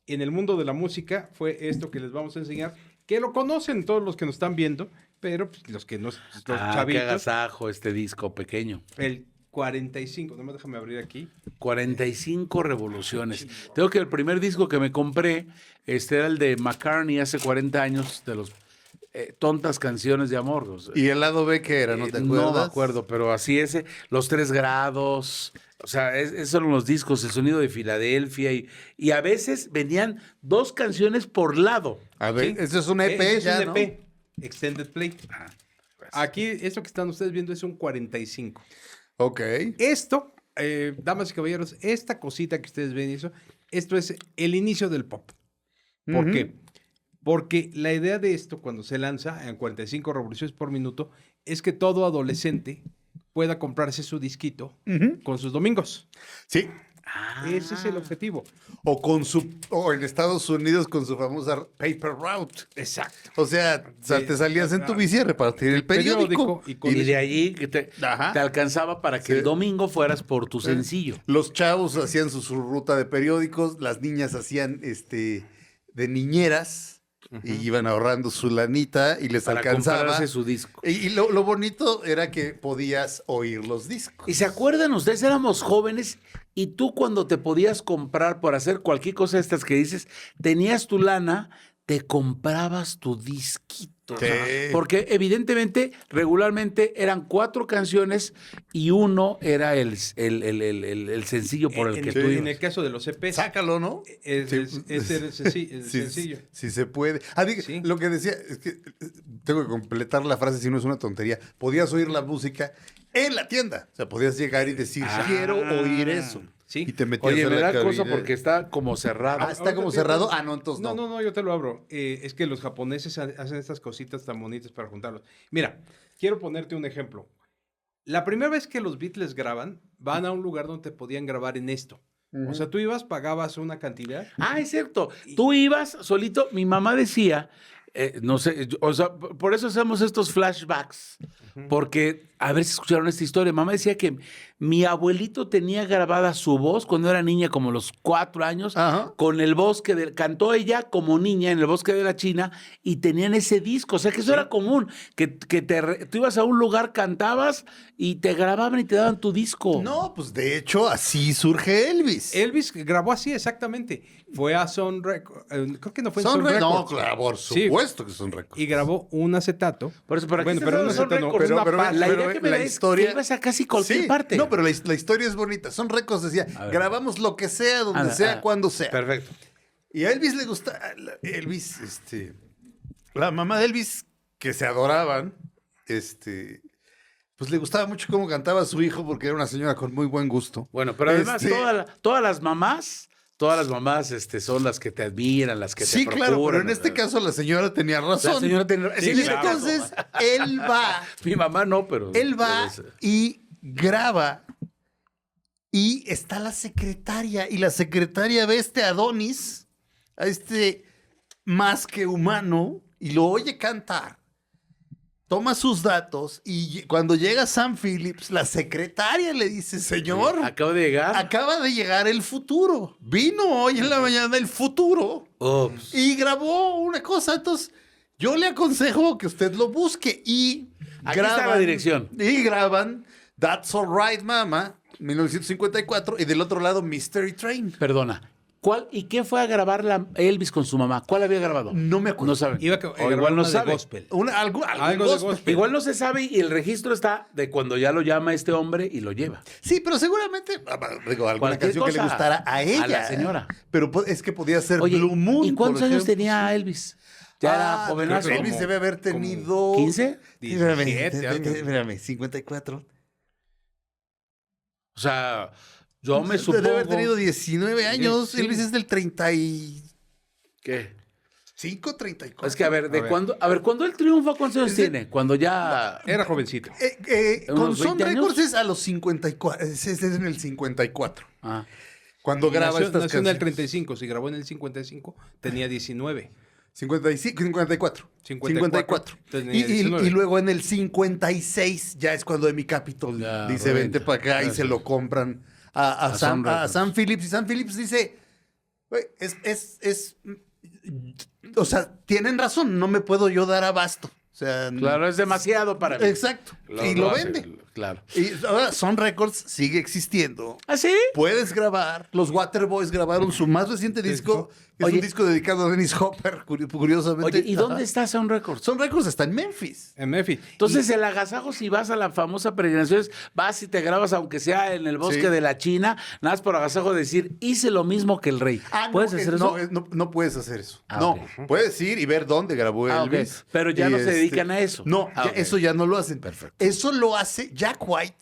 [SPEAKER 1] en el mundo de la música fue esto que les vamos a enseñar, que lo conocen todos los que nos están viendo, pero pues, los que nos, los
[SPEAKER 2] Qué
[SPEAKER 1] chavitos,
[SPEAKER 2] agasajo este disco pequeño.
[SPEAKER 1] el 45, nomás déjame abrir aquí.
[SPEAKER 2] 45 revoluciones. Tengo que el primer disco que me compré, era el de McCartney hace 40 años, de los tontas canciones de amor. O sea,
[SPEAKER 3] ¿Y el lado B qué era? ¿No te acuerdas?
[SPEAKER 2] No me acuerdo, pero así Los 3 grados, o sea, esos son los discos, el sonido de Filadelfia, y a veces venían 2 canciones por lado.
[SPEAKER 3] A ver,
[SPEAKER 1] Sí.
[SPEAKER 3] eso es un EP
[SPEAKER 1] Ese es
[SPEAKER 3] ya,
[SPEAKER 1] un
[SPEAKER 3] ¿no?
[SPEAKER 1] EP, Extended Play.
[SPEAKER 2] Pues,
[SPEAKER 1] Aquí, esto que están ustedes viendo es un 45.
[SPEAKER 3] Ok.
[SPEAKER 1] Esto, damas y caballeros, esta cosita que ustedes ven, esto es el inicio del pop. ¿Por
[SPEAKER 3] Ujú.
[SPEAKER 1] qué? Porque la idea de esto, cuando se lanza en 45 revoluciones por minuto, es que todo adolescente pueda comprarse su disquito
[SPEAKER 3] Ujú.
[SPEAKER 1] con sus domingos.
[SPEAKER 3] Sí,
[SPEAKER 1] Ese es el objetivo.
[SPEAKER 3] O en Estados Unidos con su famosa paper route.
[SPEAKER 1] Exacto.
[SPEAKER 3] O sea, te salías en tu bici a repartir el periódico.
[SPEAKER 2] Y de allí que te
[SPEAKER 3] Ajá.
[SPEAKER 2] alcanzaba para que el domingo fueras por tu sencillo.
[SPEAKER 3] Los chavos hacían su ruta de periódicos, las niñas hacían de niñeras y iban ahorrando su lanita y les
[SPEAKER 2] Para
[SPEAKER 3] alcanzaba.
[SPEAKER 2] comprarse su disco.
[SPEAKER 3] Y lo bonito era que podías oír los discos.
[SPEAKER 2] ¿Y se acuerdan ustedes? Éramos jóvenes y tú cuando te podías comprar por hacer cualquier cosa de estas que dices, tenías tu lana, te comprabas tu disquito.
[SPEAKER 3] Sí.
[SPEAKER 2] Porque evidentemente, regularmente eran 4 canciones y uno era el sencillo por el que tú
[SPEAKER 1] En
[SPEAKER 2] ibas.
[SPEAKER 1] el caso de los EPs,
[SPEAKER 3] Sácalo, ¿no?
[SPEAKER 1] ese era el sencillo.
[SPEAKER 3] Si se puede.
[SPEAKER 1] Sí.
[SPEAKER 3] Lo que decía, es que tengo que completar la frase si no es una tontería. Podías oír la música en la tienda. O sea, podías llegar y decir, quiero oír eso.
[SPEAKER 1] Sí.
[SPEAKER 3] Y te metías
[SPEAKER 2] Oye,
[SPEAKER 3] en
[SPEAKER 2] me
[SPEAKER 3] la
[SPEAKER 2] da cosa
[SPEAKER 3] cabina.
[SPEAKER 2] porque está como cerrado.
[SPEAKER 3] ¿Está como cerrado? Ah, no, entonces no.
[SPEAKER 1] No, yo te lo abro. Es que los japoneses hacen estas cositas tan bonitas para juntarlos. Mira, quiero ponerte un ejemplo. La primera vez que los Beatles graban, van a un lugar donde podían grabar en esto. O sea, tú ibas, pagabas una cantidad.
[SPEAKER 2] Ah, es cierto. Tú ibas solito. Mi mamá decía, no sé, o sea, por eso hacemos estos flashbacks. Porque, a ver si escucharon esta historia. Mamá decía que mi abuelito tenía grabada su voz cuando era niña, como los 4 años,
[SPEAKER 3] Ajá.
[SPEAKER 2] con el bosque cantó ella como niña en el bosque de la China y tenían ese disco. O sea, que eso era común. Que tú ibas a un lugar, cantabas y te grababan y te daban tu disco.
[SPEAKER 3] No, pues de hecho así surge Elvis.
[SPEAKER 1] Elvis grabó así exactamente. Fue a Sun Records. Creo que no fue en
[SPEAKER 3] Son
[SPEAKER 1] Sun
[SPEAKER 3] Records. No,
[SPEAKER 1] Records.
[SPEAKER 3] claro, por
[SPEAKER 1] Sí.
[SPEAKER 3] supuesto que son récords.
[SPEAKER 1] Y grabó un acetato.
[SPEAKER 2] Por eso, pero aquí
[SPEAKER 1] Bueno,
[SPEAKER 2] se
[SPEAKER 1] pero
[SPEAKER 2] fueron
[SPEAKER 1] no
[SPEAKER 2] Son
[SPEAKER 1] sé, no,
[SPEAKER 2] Records,
[SPEAKER 3] pero-
[SPEAKER 2] una
[SPEAKER 3] pero-
[SPEAKER 2] pa- la
[SPEAKER 3] pero
[SPEAKER 2] idea que me
[SPEAKER 3] la
[SPEAKER 2] da es
[SPEAKER 3] historia-
[SPEAKER 2] que ibas a casi cualquier
[SPEAKER 3] Sí,
[SPEAKER 2] parte.
[SPEAKER 3] No, pero la historia es bonita. Son récords, decía,
[SPEAKER 2] A ver.
[SPEAKER 3] grabamos lo que sea, donde sea, cuando sea.
[SPEAKER 2] Perfecto.
[SPEAKER 3] Y a Elvis le gusta, Elvis, la mamá de Elvis, que se adoraban, pues le gustaba mucho cómo cantaba su hijo porque era una señora con muy buen gusto.
[SPEAKER 2] Bueno, pero además
[SPEAKER 3] Este-
[SPEAKER 2] todas las mamás son las que te admiran, las que
[SPEAKER 3] Sí,
[SPEAKER 2] te
[SPEAKER 3] claro, pero
[SPEAKER 2] procuran.
[SPEAKER 3] en este caso la señora tenía razón.
[SPEAKER 2] La señora tenía
[SPEAKER 3] Y
[SPEAKER 2] sí, claro.
[SPEAKER 3] entonces él va,
[SPEAKER 2] Mi mamá no, pero...
[SPEAKER 3] él va
[SPEAKER 2] pero es-
[SPEAKER 3] y graba y está la secretaria y la secretaria ve a este Adonis, a este más que humano y lo oye cantar. Toma sus datos y cuando llega Sam Phillips, la secretaria le dice, señor,
[SPEAKER 2] Acabo de llegar.
[SPEAKER 3] acaba de llegar el futuro. Vino hoy en la mañana el futuro
[SPEAKER 2] Ups.
[SPEAKER 3] y grabó una cosa. Entonces, yo le aconsejo que usted lo busque y
[SPEAKER 2] Aquí está la dirección.
[SPEAKER 3] Y graban That's Alright Mama, 1954, y del otro lado Mystery Train.
[SPEAKER 2] Perdona. ¿Cuál y qué fue a grabar Elvis con su mamá? ¿Cuál había grabado?
[SPEAKER 3] No me acuerdo.
[SPEAKER 2] No saben.
[SPEAKER 1] Iba a
[SPEAKER 2] O
[SPEAKER 1] grabar
[SPEAKER 2] igual no
[SPEAKER 1] una de
[SPEAKER 2] sabe.
[SPEAKER 1] gospel.
[SPEAKER 3] Algo
[SPEAKER 1] Algo de gospel.
[SPEAKER 2] Igual no se sabe y el registro está de cuando ya lo llama este hombre y lo lleva.
[SPEAKER 3] Sí, pero seguramente, digo, alguna
[SPEAKER 2] Cualquier
[SPEAKER 3] canción que le
[SPEAKER 2] cosa.
[SPEAKER 3] gustara a ella.
[SPEAKER 2] A la señora.
[SPEAKER 3] Pero es que podía ser
[SPEAKER 2] Oye,
[SPEAKER 3] Blue Moon.
[SPEAKER 2] ¿y cuántos
[SPEAKER 3] por
[SPEAKER 2] años
[SPEAKER 3] ejemplo.
[SPEAKER 2] tenía Elvis? Ya era jovenazo.
[SPEAKER 1] creo que
[SPEAKER 3] Elvis
[SPEAKER 1] como-
[SPEAKER 3] debe haber tenido...
[SPEAKER 2] ¿15?
[SPEAKER 3] Espérame,
[SPEAKER 1] 17, algo.
[SPEAKER 3] espérame, 54.
[SPEAKER 2] O sea, yo me
[SPEAKER 3] Debe
[SPEAKER 2] supongo...
[SPEAKER 3] haber tenido 19 años.
[SPEAKER 2] Sí.
[SPEAKER 3] Elvis es del 35,
[SPEAKER 2] ¿Qué?
[SPEAKER 3] 34.
[SPEAKER 2] Es que, a ver,
[SPEAKER 1] A ver.
[SPEAKER 2] cuando él triunfa, ¿cuántos años
[SPEAKER 3] Es de-
[SPEAKER 2] tiene? Cuando ya...
[SPEAKER 1] Era jovencito.
[SPEAKER 3] Con
[SPEAKER 2] ¿Unos
[SPEAKER 3] Son
[SPEAKER 2] 20 años?
[SPEAKER 3] Records es a los 54. Es en el 54.
[SPEAKER 2] Ah.
[SPEAKER 3] Cuando graba
[SPEAKER 1] Nació,
[SPEAKER 3] estas
[SPEAKER 1] nació en el
[SPEAKER 3] canciones.
[SPEAKER 1] 35. Si grabó en el 55, tenía 19.
[SPEAKER 3] 55, 54.
[SPEAKER 1] 54. Tenía
[SPEAKER 3] Y
[SPEAKER 1] 19.
[SPEAKER 3] luego en el 56 ya es cuando Emi Capitol
[SPEAKER 2] Ya,
[SPEAKER 3] dice,
[SPEAKER 2] bueno.
[SPEAKER 3] vente para acá y
[SPEAKER 2] Gracias.
[SPEAKER 3] se lo compran a
[SPEAKER 2] A Sun Records.
[SPEAKER 3] Sam Phillips. Y Sam Phillips dice, "Güey, o sea, tienen razón, no me puedo yo dar abasto. O sea,
[SPEAKER 2] Claro, es demasiado para mí.
[SPEAKER 3] exacto. Y lo
[SPEAKER 2] hace,
[SPEAKER 3] vende.
[SPEAKER 2] Claro.
[SPEAKER 3] Y ahora Son Records sigue existiendo.
[SPEAKER 2] ¿Ah, sí?
[SPEAKER 3] Puedes grabar. Los Waterboys grabaron su más reciente disco, que es
[SPEAKER 2] Oye.
[SPEAKER 3] un disco dedicado a Dennis Hopper, curiosamente.
[SPEAKER 2] Oye, ¿y dónde
[SPEAKER 3] Ajá.
[SPEAKER 2] está Sound Records?
[SPEAKER 3] Son Records está en Memphis.
[SPEAKER 1] En Memphis.
[SPEAKER 2] Entonces, el agasajo, si vas a la famosa peregrinación, vas y te grabas, aunque sea en el bosque
[SPEAKER 3] Sí.
[SPEAKER 2] de la China, nada más por agasajo decir, hice lo mismo que el rey. ¿Puedes hacer eso?
[SPEAKER 3] No puedes hacer eso.
[SPEAKER 2] Ah,
[SPEAKER 3] no,
[SPEAKER 2] ok.
[SPEAKER 3] puedes ir y ver dónde grabó
[SPEAKER 2] Ah, ok.
[SPEAKER 3] Elvis.
[SPEAKER 2] Pero ya
[SPEAKER 3] Y
[SPEAKER 2] no se dedican a eso.
[SPEAKER 3] No,
[SPEAKER 2] Ah, ok.
[SPEAKER 3] eso ya no lo hacen.
[SPEAKER 2] Perfecto.
[SPEAKER 3] Eso lo hace Jack White.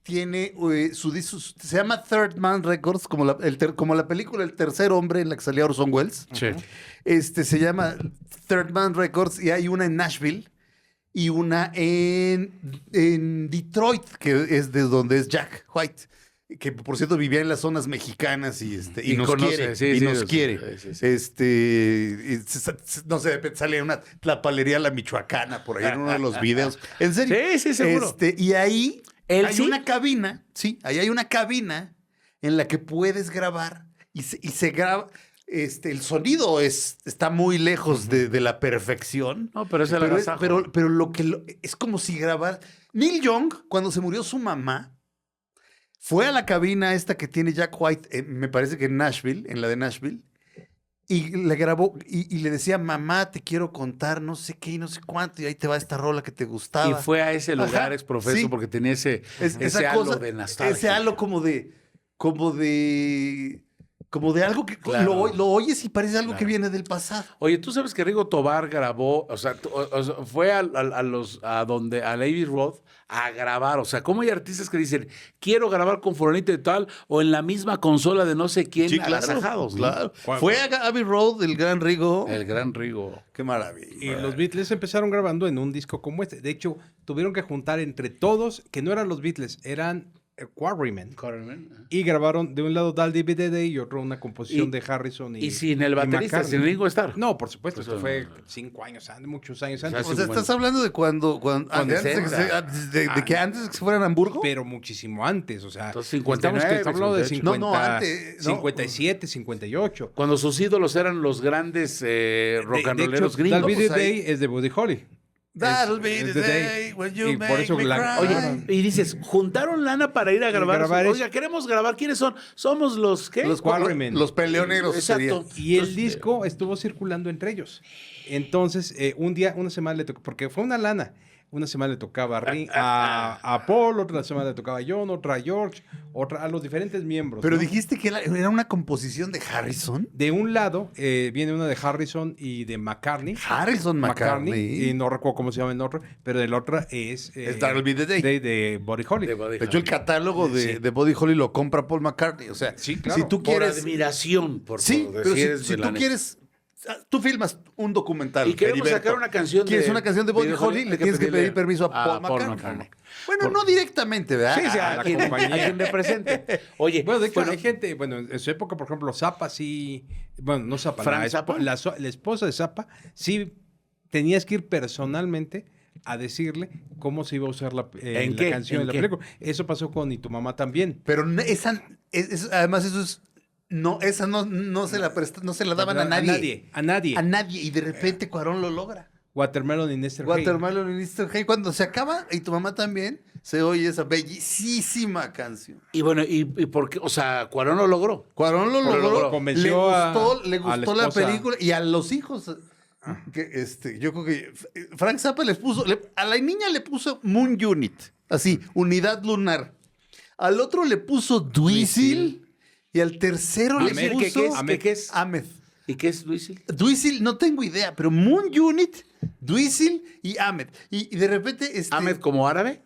[SPEAKER 3] Tiene su disco, se llama Third Man Records, como la película El Tercer Hombre en la que salía Orson Welles.
[SPEAKER 2] Sí.
[SPEAKER 3] Se llama Third Man Records y hay una en Nashville y una en Detroit, que es de donde es Jack White. que por cierto vivía en las zonas mexicanas y nos
[SPEAKER 2] conoce,
[SPEAKER 3] quiere,
[SPEAKER 2] sí,
[SPEAKER 3] y
[SPEAKER 2] sí,
[SPEAKER 3] nos
[SPEAKER 2] sí,
[SPEAKER 3] quiere.
[SPEAKER 2] sí, sí.
[SPEAKER 3] No sé, de repente sale la palería La Michoacana por ahí en uno de los videos. En serio.
[SPEAKER 2] Sí, sí, seguro.
[SPEAKER 3] Y ahí
[SPEAKER 2] ¿Él
[SPEAKER 3] hay
[SPEAKER 2] sí?
[SPEAKER 3] una cabina, sí, ahí hay una cabina en la que puedes grabar y se graba. El sonido está muy lejos de la perfección.
[SPEAKER 2] No, pero es el agasajo.
[SPEAKER 3] pero es como si grabar. Neil Young, cuando se murió su mamá, fue a la cabina esta que tiene Jack White, me parece que en Nashville, en la de Nashville, y le grabó y le decía, mamá, te quiero contar no sé qué y no sé cuánto, y ahí te va esta rola que te gustaba.
[SPEAKER 2] Y fue a ese lugar,
[SPEAKER 3] Ajá,
[SPEAKER 2] exprofeso,
[SPEAKER 3] sí.
[SPEAKER 2] porque tenía ese
[SPEAKER 3] Esa
[SPEAKER 2] halo
[SPEAKER 3] cosa,
[SPEAKER 2] de nostalgia.
[SPEAKER 3] ese halo como de algo que
[SPEAKER 2] Claro.
[SPEAKER 3] lo oyes y parece algo
[SPEAKER 2] Claro.
[SPEAKER 3] que viene del pasado.
[SPEAKER 2] Oye, ¿tú sabes que Rigo Tobar grabó, o sea, fue a Abbey Road a grabar? O sea, ¿cómo hay artistas que dicen, quiero grabar con fulanito y tal, o en la misma consola de no sé quién, agasajados, ¿no?
[SPEAKER 3] claro.
[SPEAKER 1] ¿Cuál?
[SPEAKER 3] Fue a Abbey Road, el gran Rigo.
[SPEAKER 2] El gran Rigo.
[SPEAKER 3] Qué maravilla.
[SPEAKER 1] Y los Beatles empezaron grabando en un disco como este. De hecho, tuvieron que juntar entre todos, que no eran los Beatles, eran Quarrymen. Y grabaron de un lado Dal DVD y otro una composición
[SPEAKER 2] Y-
[SPEAKER 1] de Harrison y
[SPEAKER 2] Y sin el baterista,
[SPEAKER 1] McCartney.
[SPEAKER 2] sin Ringo Starr.
[SPEAKER 1] No, por supuesto,
[SPEAKER 2] Pues,
[SPEAKER 1] esto fue 5 años antes, muchos años antes.
[SPEAKER 3] O sea, estás hablando de cuando antes de que de que antes de que se fueran a Hamburgo.
[SPEAKER 1] Pero muchísimo antes, o sea,
[SPEAKER 2] Entonces,
[SPEAKER 1] estamos
[SPEAKER 2] 59,
[SPEAKER 1] hablando de
[SPEAKER 2] 58.
[SPEAKER 1] 50,
[SPEAKER 3] No, antes, no.
[SPEAKER 1] 57, 58.
[SPEAKER 2] Cuando sus ídolos eran los grandes rock and rolleros
[SPEAKER 1] Dal
[SPEAKER 2] gringos.
[SPEAKER 1] Be The
[SPEAKER 3] pues ahí-
[SPEAKER 1] Day es de Buddy Holly.
[SPEAKER 3] That'll be
[SPEAKER 1] Es
[SPEAKER 3] the day when you
[SPEAKER 1] Y por
[SPEAKER 3] make
[SPEAKER 1] eso
[SPEAKER 3] me
[SPEAKER 1] la-
[SPEAKER 3] cry.
[SPEAKER 2] Oye, y dices, juntaron lana para ir a grabar.
[SPEAKER 1] grabar eso.
[SPEAKER 2] Oiga, queremos grabar. ¿Quiénes son? Somos los, ¿qué?
[SPEAKER 3] Los
[SPEAKER 1] Quarrymen.
[SPEAKER 3] Los peleoneros.
[SPEAKER 2] Exacto.
[SPEAKER 3] sería.
[SPEAKER 1] Y el
[SPEAKER 2] Entonces,
[SPEAKER 1] disco estuvo circulando entre ellos. Entonces, una semana le tocó, porque fue una lana. Una semana le tocaba a Paul, otra semana le tocaba a John, otra a George, otra a los diferentes miembros.
[SPEAKER 3] Pero
[SPEAKER 1] ¿no?
[SPEAKER 3] dijiste que era una composición de Harrison.
[SPEAKER 1] De un lado viene una de Harrison y de McCartney.
[SPEAKER 3] Harrison McCartney.
[SPEAKER 1] Y no recuerdo cómo se llama el otro, pero del otro es
[SPEAKER 3] That'll Be the Day.
[SPEAKER 1] de Buddy Holly.
[SPEAKER 3] De hecho, el catálogo de Buddy Holly lo compra Paul McCartney. O sea,
[SPEAKER 1] Sí, claro.
[SPEAKER 3] si tú
[SPEAKER 2] Por
[SPEAKER 3] quieres.
[SPEAKER 2] admiración, por
[SPEAKER 3] Sí,
[SPEAKER 2] por
[SPEAKER 3] pero
[SPEAKER 2] decir,
[SPEAKER 3] si tú
[SPEAKER 2] la neta.
[SPEAKER 3] quieres. Tú filmas un documental.
[SPEAKER 2] Y queremos
[SPEAKER 3] Heriberto.
[SPEAKER 2] sacar una canción de.
[SPEAKER 3] ¿Quieres una canción de Buddy Holly? Le tienes que pedir permiso a Paul
[SPEAKER 2] McCartney.
[SPEAKER 3] McCartney. Bueno, no directamente, ¿verdad?
[SPEAKER 2] Sí, sí,
[SPEAKER 1] a la
[SPEAKER 2] a quien
[SPEAKER 1] compañía.
[SPEAKER 2] represente. Oye,
[SPEAKER 1] Bueno, de hecho,
[SPEAKER 2] bueno,
[SPEAKER 1] hay gente, bueno, en su época, por ejemplo, Zappa sí, bueno, no Zappa,
[SPEAKER 2] ¿Frank
[SPEAKER 1] la,
[SPEAKER 2] Zappa?
[SPEAKER 1] la esposa de Zappa sí tenías que ir personalmente a decirle cómo se iba a usar la
[SPEAKER 2] qué?
[SPEAKER 1] canción
[SPEAKER 2] ¿En
[SPEAKER 1] de la
[SPEAKER 2] qué?
[SPEAKER 1] película. Eso pasó con Y tu mamá también.
[SPEAKER 3] Pero además eso es. No, esa no se la no se la daban a nadie.
[SPEAKER 1] A nadie.
[SPEAKER 3] A nadie. Y de repente Cuarón lo logra.
[SPEAKER 1] Watermelon y Nester Hay.
[SPEAKER 3] Watermelon y Mr. Hey. Cuando se acaba, y tu mamá también, se oye esa bellísima canción.
[SPEAKER 2] y bueno, ¿y por qué? O sea, Cuarón lo logró.
[SPEAKER 3] Cuarón lo
[SPEAKER 2] Lo
[SPEAKER 3] logró.
[SPEAKER 2] logró.
[SPEAKER 1] Convenció
[SPEAKER 3] le
[SPEAKER 1] a la
[SPEAKER 3] gustó la
[SPEAKER 1] esposa.
[SPEAKER 3] película y a los hijos. Yo creo que Frank Zappa les puso, a la niña le puso Moon Unit, así, unidad lunar. Al otro le puso Dweezil y al tercero le
[SPEAKER 1] Ahmed.
[SPEAKER 3] puso
[SPEAKER 2] ¿Qué es?
[SPEAKER 3] Ahmed.
[SPEAKER 2] ¿Y qué es Luis?
[SPEAKER 3] Dweezil, no tengo idea, pero Moon Unit, Dweezil y Ahmed. Y de repente,
[SPEAKER 2] ¿Ahmed como árabe?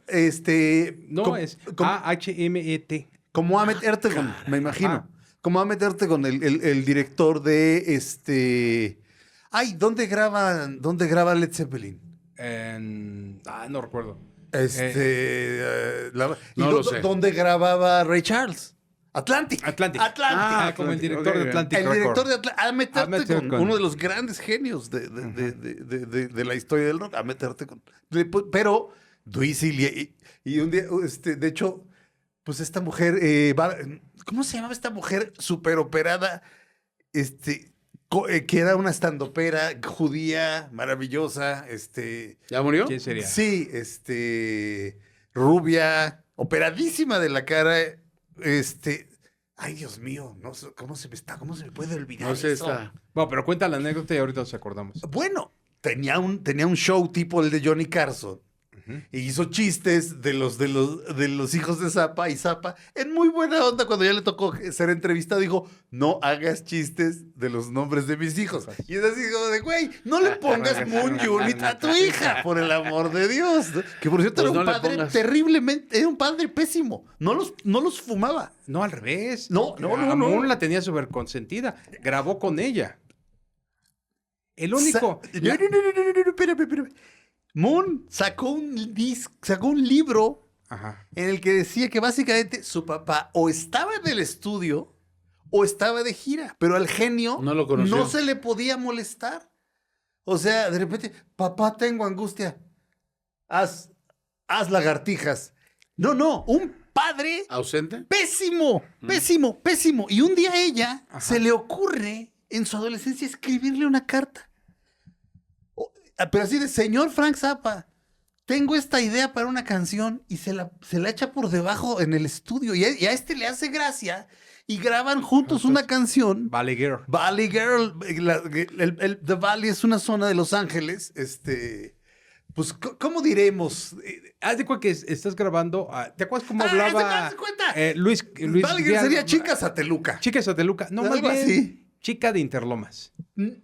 [SPEAKER 1] No, es AHMET.
[SPEAKER 3] como Ahmed Ertegun, me imagino.
[SPEAKER 1] Ajá.
[SPEAKER 3] Como Ahmed Ertegun, el director de Ay, ¿dónde graba Led Zeppelin?
[SPEAKER 1] No recuerdo.
[SPEAKER 2] No lo sé.
[SPEAKER 3] ¿Dónde grababa Ray Charles? Atlantic.
[SPEAKER 1] Atlantic.
[SPEAKER 2] Ah,
[SPEAKER 1] como el
[SPEAKER 2] Atlantic,
[SPEAKER 1] director
[SPEAKER 2] ok,
[SPEAKER 1] de
[SPEAKER 2] ok.
[SPEAKER 1] Atlantic
[SPEAKER 3] El
[SPEAKER 1] Record.
[SPEAKER 3] director de Atlantic, Ahmed
[SPEAKER 1] Ahmed
[SPEAKER 3] Ertegun,
[SPEAKER 1] Ertegun.
[SPEAKER 3] uno de los grandes genios de la historia del rock, Ahmed Ertegun. Pero Dweezil y un día, de hecho, pues esta mujer, ¿cómo se llamaba esta mujer súper operada? Que era una estandopera judía, maravillosa,
[SPEAKER 2] ¿Ya murió?
[SPEAKER 1] ¿Quién sería?
[SPEAKER 3] sí, rubia, operadísima de la cara, ay, Dios mío, no sé, ¿cómo se me puede olvidar
[SPEAKER 2] No sé,
[SPEAKER 3] eso?
[SPEAKER 2] está.
[SPEAKER 1] Bueno, pero cuenta la anécdota y ahorita nos acordamos.
[SPEAKER 3] Bueno, tenía un show tipo el de Johnny Carson. Y hizo chistes de los hijos de Zappa y Zappa, en muy buena onda, cuando ya le tocó ser entrevistado, dijo, no hagas chistes de los nombres de mis hijos. Y es así como de, güey, no le pongas Moon Unit a tu hija, por el amor de Dios. Que por cierto
[SPEAKER 2] Pues
[SPEAKER 3] era un
[SPEAKER 2] no le
[SPEAKER 3] padre
[SPEAKER 2] pongas.
[SPEAKER 3] terriblemente, era un padre pésimo. No los fumaba.
[SPEAKER 1] No, al revés.
[SPEAKER 3] No.
[SPEAKER 1] Moon la tenía súper consentida. Grabó con ella. El único.
[SPEAKER 3] No, espérame. Moon sacó un libro
[SPEAKER 1] Ajá.
[SPEAKER 3] en el que decía que básicamente su papá o estaba en el estudio o estaba de gira, pero al genio
[SPEAKER 2] No lo conoció.
[SPEAKER 3] no se le podía molestar. O sea, de repente, papá, tengo angustia. Haz lagartijas. No, un padre
[SPEAKER 2] ¿Ausente?
[SPEAKER 3] pésimo, pésimo. Y un día a ella se le ocurre en su adolescencia escribirle una carta. Pero así de, señor Frank Zappa, tengo esta idea para una canción, y se la echa por debajo en el estudio. Y a este le hace gracia y graban juntos una canción.
[SPEAKER 1] Valley Girl.
[SPEAKER 3] Valley Girl. The Valley es una zona de Los Ángeles. Pues, ¿cómo diremos?
[SPEAKER 1] Haz de cuenta que estás grabando. ¿Te acuerdas cómo
[SPEAKER 3] ¿Te
[SPEAKER 1] hablaba
[SPEAKER 3] das cuenta?
[SPEAKER 1] Luis
[SPEAKER 3] Valley Girl
[SPEAKER 1] Vial-
[SPEAKER 3] sería Chica Sateluca.
[SPEAKER 1] Chica Sateluca. No, más
[SPEAKER 3] Algo
[SPEAKER 1] bien
[SPEAKER 3] así.
[SPEAKER 1] Chica de Interlomas.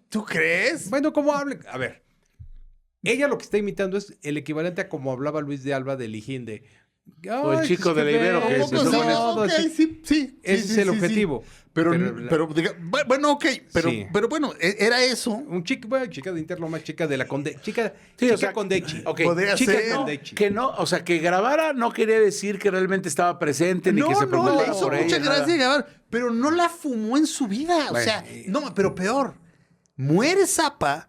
[SPEAKER 3] ¿Tú crees?
[SPEAKER 1] Bueno, ¿cómo hable? A ver. Ella lo que está imitando es el equivalente a como hablaba Luis de Alba de Lijín de...
[SPEAKER 2] O el chico de la Ibero, que
[SPEAKER 3] ¿Cómo
[SPEAKER 2] se
[SPEAKER 3] sí?
[SPEAKER 2] supone-
[SPEAKER 3] Ok, sí.
[SPEAKER 1] Ese es el objetivo.
[SPEAKER 3] Pero bueno, ok,
[SPEAKER 1] Sí.
[SPEAKER 3] pero bueno, era eso.
[SPEAKER 1] Un chica de Interlomas, chica de la Conde... Chica
[SPEAKER 2] Sí, o sea,
[SPEAKER 1] Condechi.
[SPEAKER 2] ok,
[SPEAKER 3] podría
[SPEAKER 1] chica
[SPEAKER 3] ser.
[SPEAKER 1] Condechi.
[SPEAKER 2] Que no, o sea, que grabara no quería decir que realmente estaba presente ni que se
[SPEAKER 3] No,
[SPEAKER 2] preocupara
[SPEAKER 3] le hizo
[SPEAKER 2] por
[SPEAKER 3] mucha
[SPEAKER 2] ella. nada.
[SPEAKER 3] gracia grabar, pero no la fumó en su vida. O
[SPEAKER 2] Bueno.
[SPEAKER 3] sea, no, pero peor. Muere Zappa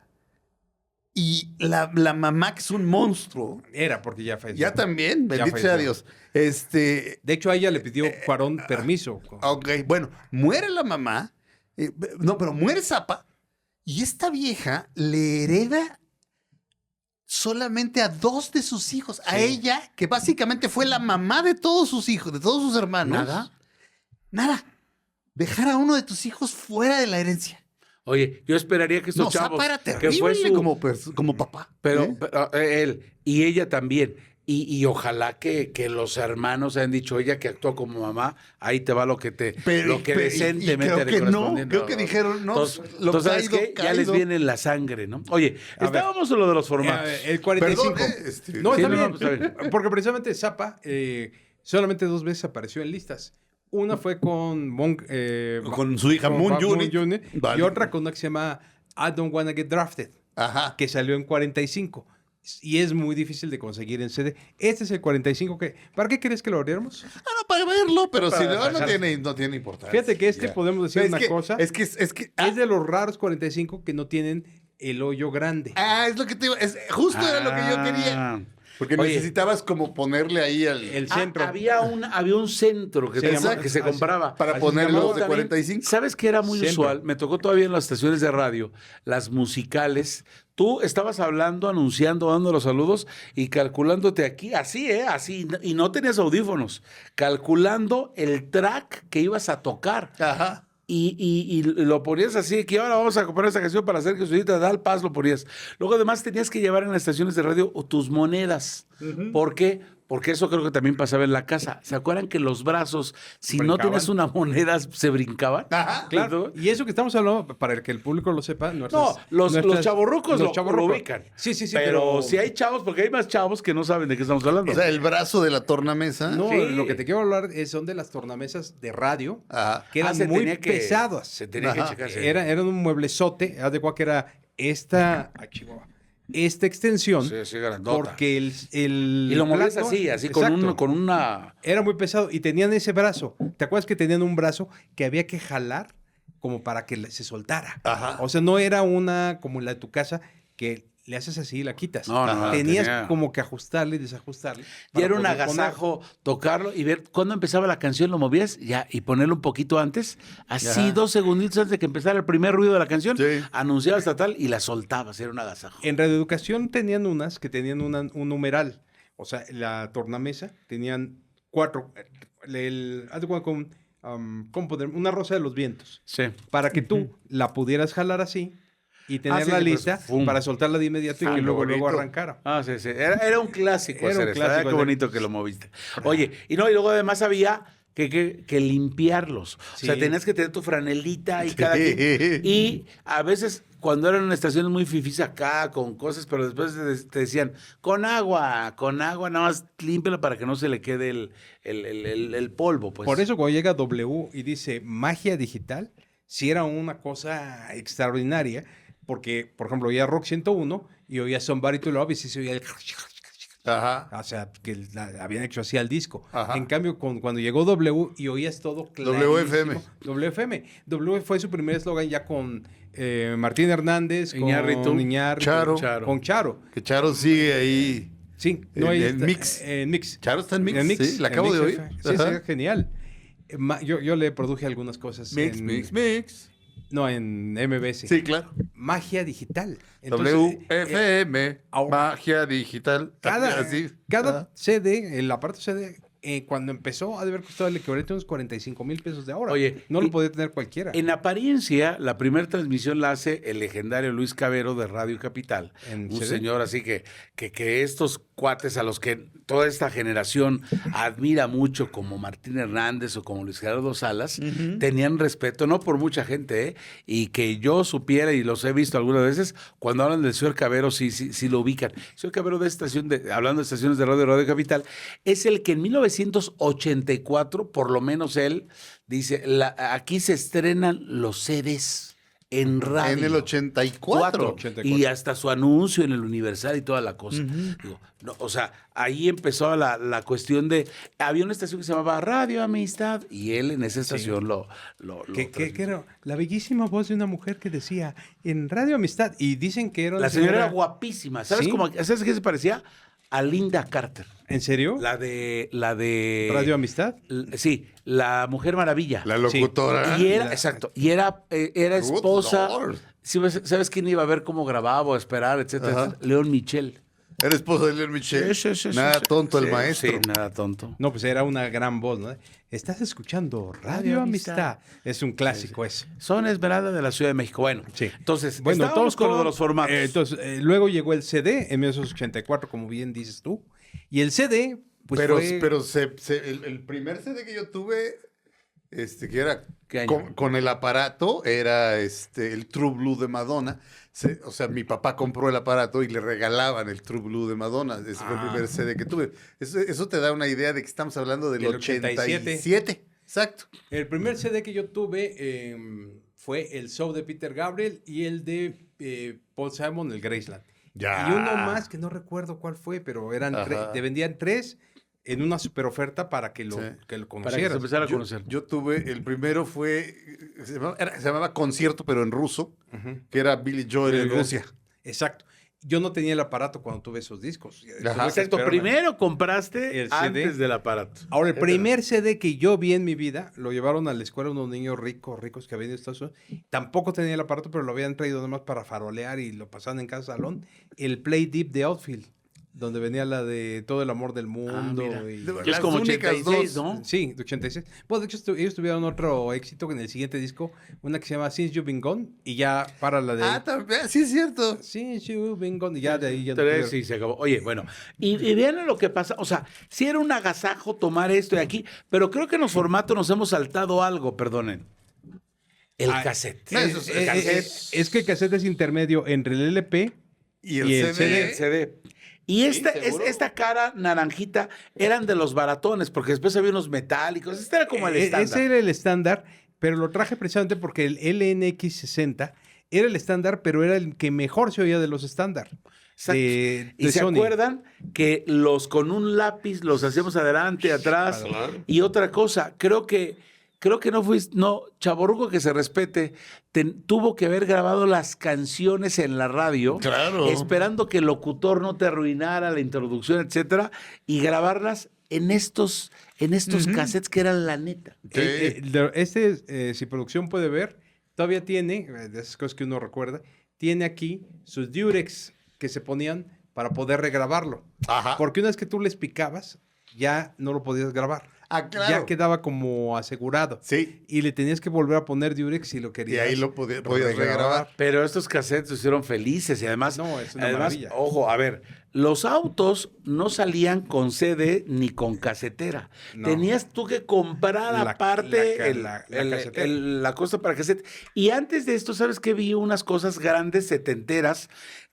[SPEAKER 3] y la mamá, que es un monstruo,
[SPEAKER 1] Era porque ya falleció.
[SPEAKER 3] ya también,
[SPEAKER 1] Ya
[SPEAKER 3] bendito sea
[SPEAKER 1] falleció.
[SPEAKER 3] Dios.
[SPEAKER 1] De hecho, a ella le pidió Cuarón permiso.
[SPEAKER 3] Ok, bueno, muere la mamá, pero muere Zappa, y esta vieja le hereda solamente a 2 de sus hijos. A ella, que básicamente fue la mamá de todos sus hijos, de todos sus hermanos. Nada. Dejar a uno de tus hijos fuera de la herencia.
[SPEAKER 2] Oye, yo esperaría que estos
[SPEAKER 3] No,
[SPEAKER 2] chavos...
[SPEAKER 3] Zappa era
[SPEAKER 2] que
[SPEAKER 3] terrible
[SPEAKER 2] fue su-
[SPEAKER 3] como papá.
[SPEAKER 2] Pero,
[SPEAKER 3] ¿eh?
[SPEAKER 2] pero, él y ella también. Y ojalá que los hermanos hayan dicho, ella que actuó como mamá, ahí te va lo que decentemente
[SPEAKER 3] creo
[SPEAKER 2] le
[SPEAKER 3] que no,
[SPEAKER 2] corresponde.
[SPEAKER 3] creo que dijeron, no,
[SPEAKER 2] Entonces,
[SPEAKER 3] lo
[SPEAKER 2] ¿sabes
[SPEAKER 3] caído,
[SPEAKER 2] qué? Ya les
[SPEAKER 3] caído.
[SPEAKER 2] viene en la sangre, ¿no? Oye, estábamos en lo de los formatos.
[SPEAKER 1] El 45.
[SPEAKER 3] Perdón,
[SPEAKER 1] No,
[SPEAKER 2] Sí,
[SPEAKER 1] está
[SPEAKER 2] no,
[SPEAKER 1] bien.
[SPEAKER 2] pues, está bien.
[SPEAKER 1] Porque precisamente Zappa solamente 2 veces apareció en listas. Una fue con
[SPEAKER 3] Con su hija Moon Unit. Vale.
[SPEAKER 1] Y otra con una que se llama I Don't Wanna Get Drafted,
[SPEAKER 3] Ajá.
[SPEAKER 1] que salió en 45. Y es muy difícil de conseguir en CD. Este es el 45 que... ¿Para qué querés que lo abriéramos?
[SPEAKER 3] No, para verlo, pero
[SPEAKER 2] Para
[SPEAKER 3] si no,
[SPEAKER 2] dejar-
[SPEAKER 3] no tiene importancia.
[SPEAKER 1] Fíjate que
[SPEAKER 3] Ya.
[SPEAKER 1] podemos decir
[SPEAKER 3] Es
[SPEAKER 1] una
[SPEAKER 3] que-
[SPEAKER 1] cosa.
[SPEAKER 3] Es que
[SPEAKER 1] Es de los raros 45 que no tienen el hoyo grande.
[SPEAKER 3] es lo que te iba. Justo era lo que yo quería.
[SPEAKER 2] Ah.
[SPEAKER 3] Porque
[SPEAKER 2] Oye,
[SPEAKER 3] necesitabas como ponerle ahí
[SPEAKER 1] El centro.
[SPEAKER 2] había un centro que,
[SPEAKER 1] Sí,
[SPEAKER 3] exacto.
[SPEAKER 2] que se compraba.
[SPEAKER 3] para
[SPEAKER 1] así
[SPEAKER 3] poner
[SPEAKER 1] se llamaba
[SPEAKER 3] los de
[SPEAKER 2] También,
[SPEAKER 3] 45.
[SPEAKER 2] ¿sabes qué era muy
[SPEAKER 1] Centro.
[SPEAKER 2] usual? Me tocó todavía en las estaciones de radio, las musicales. Tú estabas hablando, anunciando, dando los saludos y calculándote aquí, así, y no tenías audífonos, calculando el track que ibas a tocar.
[SPEAKER 3] Ajá.
[SPEAKER 2] Y lo ponías así, que ahora vamos a comprar esta canción para hacer que Zurita da el paz, lo ponías. Luego además tenías que llevar en las estaciones de radio tus monedas. ¿Por qué? Porque eso creo que también pasaba en la casa. ¿Se acuerdan que los brazos, si no
[SPEAKER 1] Brincaban.
[SPEAKER 2] tenías una moneda, se brincaban?
[SPEAKER 3] Ajá.
[SPEAKER 1] Claro. Y eso que estamos hablando, para que el público lo sepa,
[SPEAKER 2] No, los chavorrucos lo ubican.
[SPEAKER 1] Sí.
[SPEAKER 2] Pero si hay chavos, porque hay más chavos que no saben de qué estamos hablando.
[SPEAKER 3] O sea, el brazo de la tornamesa.
[SPEAKER 1] No,
[SPEAKER 2] Sí.
[SPEAKER 1] lo que te quiero hablar son de las tornamesas de radio,
[SPEAKER 3] Ajá.
[SPEAKER 1] que eran
[SPEAKER 2] se
[SPEAKER 1] muy
[SPEAKER 2] tenía que-
[SPEAKER 1] pesadas.
[SPEAKER 2] Se tenía que
[SPEAKER 3] Ajá.
[SPEAKER 2] checar. sí.
[SPEAKER 1] Eran un mueblezote, haz de cuenta que era esta extensión,
[SPEAKER 2] Sí, sí, grandota.
[SPEAKER 1] porque el
[SPEAKER 2] Y lo movías
[SPEAKER 1] plato-
[SPEAKER 2] así con,
[SPEAKER 1] exacto,
[SPEAKER 2] con una...
[SPEAKER 1] era muy pesado y tenían ese brazo. ¿Te acuerdas que tenían un brazo que había que jalar como para que se soltara?
[SPEAKER 3] Ajá.
[SPEAKER 1] O sea, no era una como la de tu casa que le haces así y la quitas.
[SPEAKER 2] No,
[SPEAKER 1] Tenías
[SPEAKER 2] tenía-
[SPEAKER 1] como que ajustarle y desajustarle.
[SPEAKER 2] Y
[SPEAKER 1] para
[SPEAKER 2] era un
[SPEAKER 1] poder poner.
[SPEAKER 2] agasajo tocarlo y ver cuándo empezaba la canción, lo movías ya y ponerlo un poquito antes, así
[SPEAKER 3] Ajá.
[SPEAKER 2] 2 segunditos antes de que empezara el primer ruido de la canción,
[SPEAKER 3] Sí.
[SPEAKER 2] anunciabas tal y la soltabas, era un agasajo.
[SPEAKER 1] En radioeducación tenían unas que tenían un numeral. O sea, la tornamesa tenían 4. Haz de cuenta con ¿cómo poner? Una rosa de los vientos.
[SPEAKER 2] Sí.
[SPEAKER 1] Para que tú la pudieras jalar así y tenerla
[SPEAKER 2] sí, pues,
[SPEAKER 1] lista
[SPEAKER 2] fum.
[SPEAKER 1] para soltarla de inmediato y
[SPEAKER 3] Ah,
[SPEAKER 1] que
[SPEAKER 3] qué
[SPEAKER 1] luego
[SPEAKER 3] bonito.
[SPEAKER 1] arrancara.
[SPEAKER 2] Ah, sí, sí. Era un clásico
[SPEAKER 1] Era
[SPEAKER 2] hacer
[SPEAKER 1] un
[SPEAKER 2] eso.
[SPEAKER 1] clásico
[SPEAKER 2] Qué
[SPEAKER 1] de-
[SPEAKER 2] bonito que lo moviste. Oye, y luego además había que limpiarlos. O sea,
[SPEAKER 1] Sí.
[SPEAKER 2] tenías que tener tu franelita y cada quien. Y a veces, cuando eran estaciones muy fifís acá, con cosas, pero después te decían, con agua, nada más límpiala para que no se le quede el polvo. Pues.
[SPEAKER 1] Por eso cuando llega W y dice magia digital, sí era una cosa extraordinaria, porque, por ejemplo, oía Rock 101 y oía Somebody to Love y sí se oía el...
[SPEAKER 3] Ajá.
[SPEAKER 1] O sea, que habían hecho así al disco.
[SPEAKER 3] Ajá.
[SPEAKER 1] En cambio, cuando llegó W y oías todo
[SPEAKER 3] WFM.
[SPEAKER 1] clarísimo, WFM. W fue su primer eslogan ya con Martín Hernández,
[SPEAKER 2] Iñárritu,
[SPEAKER 1] con Iñárritu,
[SPEAKER 3] Charo.
[SPEAKER 1] con Charo.
[SPEAKER 3] Que Charo sigue ahí.
[SPEAKER 1] Sí, no
[SPEAKER 3] En
[SPEAKER 1] ahí está,
[SPEAKER 3] Mix.
[SPEAKER 1] En Mix.
[SPEAKER 3] Charo está en Mix.
[SPEAKER 1] En Mix,
[SPEAKER 3] Sí, la
[SPEAKER 1] en
[SPEAKER 3] acabo
[SPEAKER 1] Mix
[SPEAKER 3] de oír.
[SPEAKER 1] FM. Sí,
[SPEAKER 3] Ajá.
[SPEAKER 1] sí, genial. Yo le produje algunas cosas.
[SPEAKER 3] Mix.
[SPEAKER 1] No, en MBS.
[SPEAKER 3] Sí, claro.
[SPEAKER 1] Magia digital. Entonces,
[SPEAKER 3] WFM,
[SPEAKER 1] ahora-
[SPEAKER 3] magia digital.
[SPEAKER 1] cada
[SPEAKER 3] Así.
[SPEAKER 1] cada CD, el aparato CD, cuando empezó, ha de haber costado el equivalente a unos 45,000 pesos de ahora.
[SPEAKER 2] Oye,
[SPEAKER 1] no lo
[SPEAKER 2] y-
[SPEAKER 1] podía tener cualquiera.
[SPEAKER 2] En apariencia, la primera transmisión la hace el legendario Luis Cabero de Radio Capital.
[SPEAKER 1] ¿En
[SPEAKER 2] Un
[SPEAKER 1] CD?
[SPEAKER 2] señor así que estos cuates a los que toda esta generación admira mucho, como Martín Hernández o como Luis Gerardo Salas, tenían respeto, no por mucha gente, y que yo supiera, y los he visto algunas veces, cuando hablan del señor Cabero, sí lo ubican. El señor Cabero de estación, hablando de estaciones de Radio Capital, es el que en 1984, por lo menos él, dice, aquí se estrenan los CDs en radio.
[SPEAKER 3] En el 84.
[SPEAKER 1] 84.
[SPEAKER 2] Y hasta su anuncio en el Universal y toda la cosa. Digo, no, o sea, ahí empezó la cuestión de... Había una estación que se llamaba Radio Amistad y él en esa estación lo
[SPEAKER 1] Que era la bellísima voz de una mujer que decía en Radio Amistad. Y dicen que era una
[SPEAKER 2] La señora era guapísima. ¿Sabes,
[SPEAKER 1] ¿Sí?
[SPEAKER 2] ¿Sabes qué se parecía? A Linda Carter.
[SPEAKER 1] ¿En serio?
[SPEAKER 2] La de
[SPEAKER 1] ¿Radio Amistad?
[SPEAKER 2] Sí, la Mujer Maravilla.
[SPEAKER 3] La locutora.
[SPEAKER 2] Y era, exacto, y era esposa.
[SPEAKER 3] Lord.
[SPEAKER 2] Sí, ¿sabes quién iba a ver cómo grababa o esperar, etcétera?
[SPEAKER 3] Ajá.
[SPEAKER 2] etcétera? León Michel.
[SPEAKER 3] Era esposa de León Michel. Nada tonto el
[SPEAKER 2] Sí,
[SPEAKER 3] maestro.
[SPEAKER 2] Sí, nada tonto.
[SPEAKER 1] No, pues era una gran voz, ¿no? Estás escuchando Radio Amistad. Es un clásico ese.
[SPEAKER 2] Son Esmeralda de la Ciudad de México. Bueno,
[SPEAKER 1] Sí.
[SPEAKER 2] entonces,
[SPEAKER 1] Bueno,
[SPEAKER 2] estábamos con lo de los formatos.
[SPEAKER 1] Luego llegó el CD en 1984, como bien dices tú. Y el CD, pues
[SPEAKER 3] pero
[SPEAKER 1] fue...
[SPEAKER 3] pero el primer CD que yo tuve, que era
[SPEAKER 2] ¿Qué año?
[SPEAKER 3] con el aparato, era el True Blue de Madonna. O sea, mi papá compró el aparato y le regalaban el True Blue de Madonna. Ese fue el primer CD que tuve. Eso te da una idea de que estamos hablando del
[SPEAKER 1] Del
[SPEAKER 3] 87. Exacto.
[SPEAKER 1] El primer CD que yo tuve fue el show de Peter Gabriel y el de Paul Simon, el Graceland.
[SPEAKER 3] Ya.
[SPEAKER 1] Y uno más que no recuerdo cuál fue, pero eran
[SPEAKER 3] Ajá.
[SPEAKER 1] te vendían 3 en una super oferta para que lo,
[SPEAKER 3] Sí.
[SPEAKER 1] que lo
[SPEAKER 2] Para que se
[SPEAKER 1] conocieras.
[SPEAKER 2] empezara a conocer.
[SPEAKER 3] Yo tuve, el primero fue, se llamaba Concierto, pero en ruso,
[SPEAKER 1] Ujú.
[SPEAKER 3] que era Billy Joel en Rusia.
[SPEAKER 1] Exacto. Yo no tenía el aparato cuando tuve esos discos. Tuve que
[SPEAKER 2] Exacto,
[SPEAKER 1] esperarme.
[SPEAKER 2] primero compraste
[SPEAKER 1] El CD.
[SPEAKER 2] antes del aparato.
[SPEAKER 1] Ahora, el primer CD que yo vi en mi vida, lo llevaron a la escuela unos niños ricos que habían de Estados Unidos. Tampoco tenía el aparato, pero lo habían traído nomás para farolear y lo pasaban en cada salón. El Play Deep de Outfield, donde venía la de Todo el amor del mundo.
[SPEAKER 2] mira.
[SPEAKER 1] y-
[SPEAKER 2] Que es como
[SPEAKER 3] Las únicas
[SPEAKER 2] 86,
[SPEAKER 3] dos.
[SPEAKER 2] ¿no?
[SPEAKER 1] Sí, de 86. Bueno, de hecho, ellos tuvieron otro éxito en el siguiente disco, una que se llama Since You've Been Gone, y ya para la de...
[SPEAKER 3] También, sí es cierto.
[SPEAKER 1] Since You've Been Gone, y ya de ahí ya no
[SPEAKER 2] Tres
[SPEAKER 1] tuvieron.
[SPEAKER 2] y se acabó. Oye, bueno, y vean lo que pasa. O sea, sí era un agasajo tomar esto de aquí, pero creo que en los formatos nos hemos saltado algo, perdonen. El
[SPEAKER 1] Ah,
[SPEAKER 2] cassette.
[SPEAKER 3] Eso es-
[SPEAKER 1] Eh, es que el cassette es intermedio entre el LP
[SPEAKER 3] Y el
[SPEAKER 1] Y el
[SPEAKER 3] CD.
[SPEAKER 2] CD. Y
[SPEAKER 3] seguro.
[SPEAKER 2] esta cara naranjita eran de los baratones, porque después había unos metálicos. Este era como el estándar.
[SPEAKER 1] Ese era el estándar, pero lo traje precisamente porque el LNX60 era el estándar, pero era el que mejor se oía de los estándar.
[SPEAKER 2] Exacto.
[SPEAKER 1] De
[SPEAKER 2] Y se
[SPEAKER 1] Sony.
[SPEAKER 2] acuerdan que los con un lápiz los hacíamos adelante, atrás.
[SPEAKER 3] Claro.
[SPEAKER 2] Y otra cosa, creo que no fuiste, no, chavorruco que se respete, tuvo que haber grabado las canciones en la radio,
[SPEAKER 3] Claro.
[SPEAKER 2] esperando que el locutor no te arruinara la introducción, etcétera, y grabarlas en estos cassettes que eran la neta.
[SPEAKER 3] Sí.
[SPEAKER 1] Si producción puede ver, todavía tiene, de esas cosas que uno recuerda, tiene aquí sus Durex que se ponían para poder regrabarlo.
[SPEAKER 3] Ajá.
[SPEAKER 1] Porque una vez que tú les picabas, ya no lo podías grabar.
[SPEAKER 3] Claro.
[SPEAKER 1] Ya quedaba como asegurado.
[SPEAKER 3] Sí.
[SPEAKER 1] Y le tenías que volver a poner Durex si lo
[SPEAKER 3] Y
[SPEAKER 1] querías.
[SPEAKER 3] ahí lo podías regrabar.
[SPEAKER 2] Pero estos cassettes los hicieron felices y además,
[SPEAKER 1] No, es una maravilla.
[SPEAKER 2] ojo, a ver, los autos no salían con CD ni con casetera.
[SPEAKER 1] No.
[SPEAKER 2] Tenías tú que comprar
[SPEAKER 1] La-
[SPEAKER 2] aparte
[SPEAKER 1] la casetera.
[SPEAKER 2] la cosa para cassette. Y antes de esto, ¿sabes qué? Vi unas cosas grandes setenteras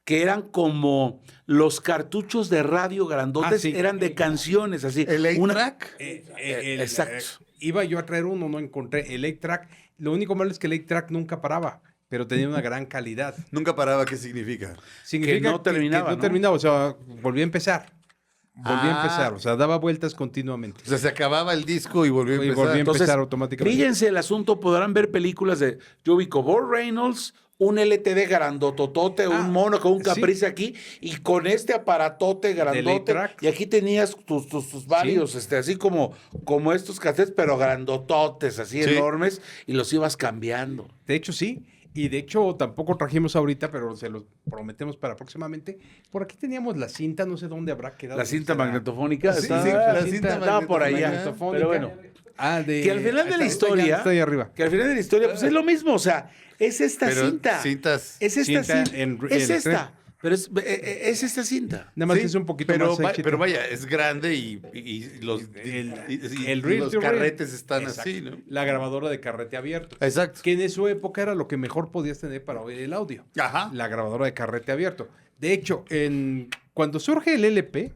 [SPEAKER 2] que eran como los cartuchos de radio grandotes,
[SPEAKER 1] Sí.
[SPEAKER 2] eran de canciones, así.
[SPEAKER 3] El A-Track.
[SPEAKER 2] Exacto.
[SPEAKER 1] Iba yo a traer uno, no encontré el 8-track. Lo único malo es que el 8-track nunca paraba, pero tenía una gran calidad.
[SPEAKER 3] Nunca paraba, ¿qué significa?
[SPEAKER 1] Significa
[SPEAKER 2] no terminaba,
[SPEAKER 1] no
[SPEAKER 2] ¿no?
[SPEAKER 1] terminaba, o sea, volvía a empezar. volvía a empezar, o sea, daba vueltas continuamente.
[SPEAKER 3] O sea, se acababa el disco y volvió a
[SPEAKER 1] Y
[SPEAKER 3] empezar.
[SPEAKER 1] volvía a
[SPEAKER 2] Entonces,
[SPEAKER 1] empezar automáticamente.
[SPEAKER 2] fíjense el asunto, podrán ver películas de, yo ubico Burt Reynolds, un LTD grandototote, un mono con un
[SPEAKER 1] sí.
[SPEAKER 2] caprice aquí, y con este aparatote grandote,
[SPEAKER 1] track.
[SPEAKER 2] y aquí tenías tus varios, así como estos cassettes, pero grandototes, así
[SPEAKER 3] Sí.
[SPEAKER 2] enormes, y los ibas cambiando.
[SPEAKER 1] De hecho, sí. Y de hecho, tampoco trajimos ahorita, pero se los prometemos para próximamente. Por aquí teníamos la cinta, no sé dónde habrá quedado.
[SPEAKER 2] La cinta
[SPEAKER 1] Será.
[SPEAKER 2] magnetofónica,
[SPEAKER 3] Sí,
[SPEAKER 2] está,
[SPEAKER 3] sí, la
[SPEAKER 2] la
[SPEAKER 3] cinta
[SPEAKER 2] cinta estaba por allá,
[SPEAKER 1] magnetofónica.
[SPEAKER 2] pero bueno.
[SPEAKER 1] Que
[SPEAKER 2] al final de la historia,
[SPEAKER 1] Está ahí arriba.
[SPEAKER 2] que al final de la historia, pues es lo mismo, o sea, es esta
[SPEAKER 3] Pero
[SPEAKER 2] cinta.
[SPEAKER 3] cintas.
[SPEAKER 2] Es esta
[SPEAKER 1] Cinta
[SPEAKER 2] cinta.
[SPEAKER 1] en-
[SPEAKER 2] Es
[SPEAKER 1] en
[SPEAKER 2] esta. Pero es esta cinta.
[SPEAKER 1] Nada más
[SPEAKER 3] Sí,
[SPEAKER 1] que es un poquito
[SPEAKER 3] pero,
[SPEAKER 1] más anchito.
[SPEAKER 3] pero vaya, es grande y los,
[SPEAKER 1] El
[SPEAKER 3] y
[SPEAKER 1] reel
[SPEAKER 3] los
[SPEAKER 1] to reel.
[SPEAKER 3] carretes están
[SPEAKER 1] Exacto.
[SPEAKER 3] así, ¿no?
[SPEAKER 1] La grabadora de carrete abierto.
[SPEAKER 3] Exacto.
[SPEAKER 1] Que en su época era lo que mejor podías tener para oír el audio.
[SPEAKER 3] Ajá.
[SPEAKER 1] La grabadora de carrete abierto. De hecho, cuando surge el LP,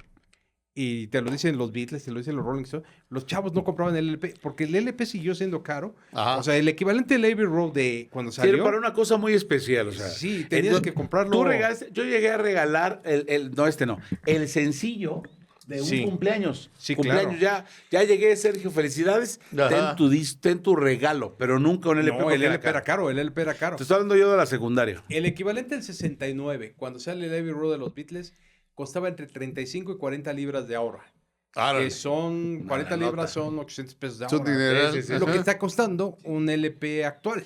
[SPEAKER 1] y te lo dicen los Beatles, te lo dicen los Rolling Stones, los chavos no compraban el LP, porque el LP siguió siendo caro.
[SPEAKER 3] Ajá.
[SPEAKER 1] O sea, el equivalente del Abbey Road de cuando
[SPEAKER 2] Sí,
[SPEAKER 1] salió.
[SPEAKER 2] para una cosa muy especial, o sea.
[SPEAKER 1] Sí, tenías que comprarlo.
[SPEAKER 2] Tú regalaste, yo llegué a regalar el sencillo de un
[SPEAKER 1] Sí.
[SPEAKER 2] cumpleaños.
[SPEAKER 1] Sí,
[SPEAKER 2] cumpleaños,
[SPEAKER 1] claro.
[SPEAKER 2] ya llegué, Sergio, felicidades.
[SPEAKER 3] Ajá.
[SPEAKER 2] Ten tu regalo, pero nunca un LP.
[SPEAKER 1] No,
[SPEAKER 2] porque
[SPEAKER 1] el LP era caro, el LP era caro.
[SPEAKER 2] Te estoy hablando yo de la secundaria.
[SPEAKER 1] El equivalente del 69, cuando sale el Abbey Road de los Beatles, costaba entre 35 y 40 libras de ahora.
[SPEAKER 3] Árale.
[SPEAKER 1] Que son 40
[SPEAKER 3] lanota.
[SPEAKER 1] libras, son 800 pesos de
[SPEAKER 3] Son
[SPEAKER 1] ahora.
[SPEAKER 3] dineral.
[SPEAKER 2] Sí, sí, sí.
[SPEAKER 1] Es lo que
[SPEAKER 3] Ajá.
[SPEAKER 1] está costando un LP actual.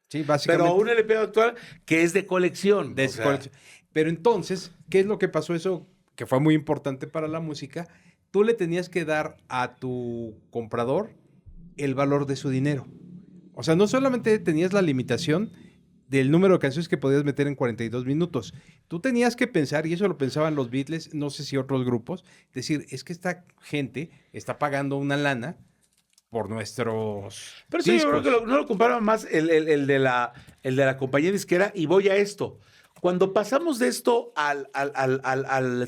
[SPEAKER 1] Sí, básicamente.
[SPEAKER 2] Pero un LP actual que es de colección.
[SPEAKER 1] De
[SPEAKER 2] o sea,
[SPEAKER 1] colección. Pero entonces, ¿qué es lo que pasó? Eso que fue muy importante para la música. Tú le tenías que dar a tu comprador el valor de su dinero. O sea, no solamente tenías la limitación del número de canciones que podías meter en 42 minutos. Tú tenías que pensar, y eso lo pensaban los Beatles, no sé si otros grupos, decir, es que esta gente está pagando una lana por nuestros
[SPEAKER 2] Pero eso yo creo
[SPEAKER 1] discos.
[SPEAKER 2] que no lo compraban más el de la compañía disquera, y voy a esto. Cuando pasamos de esto al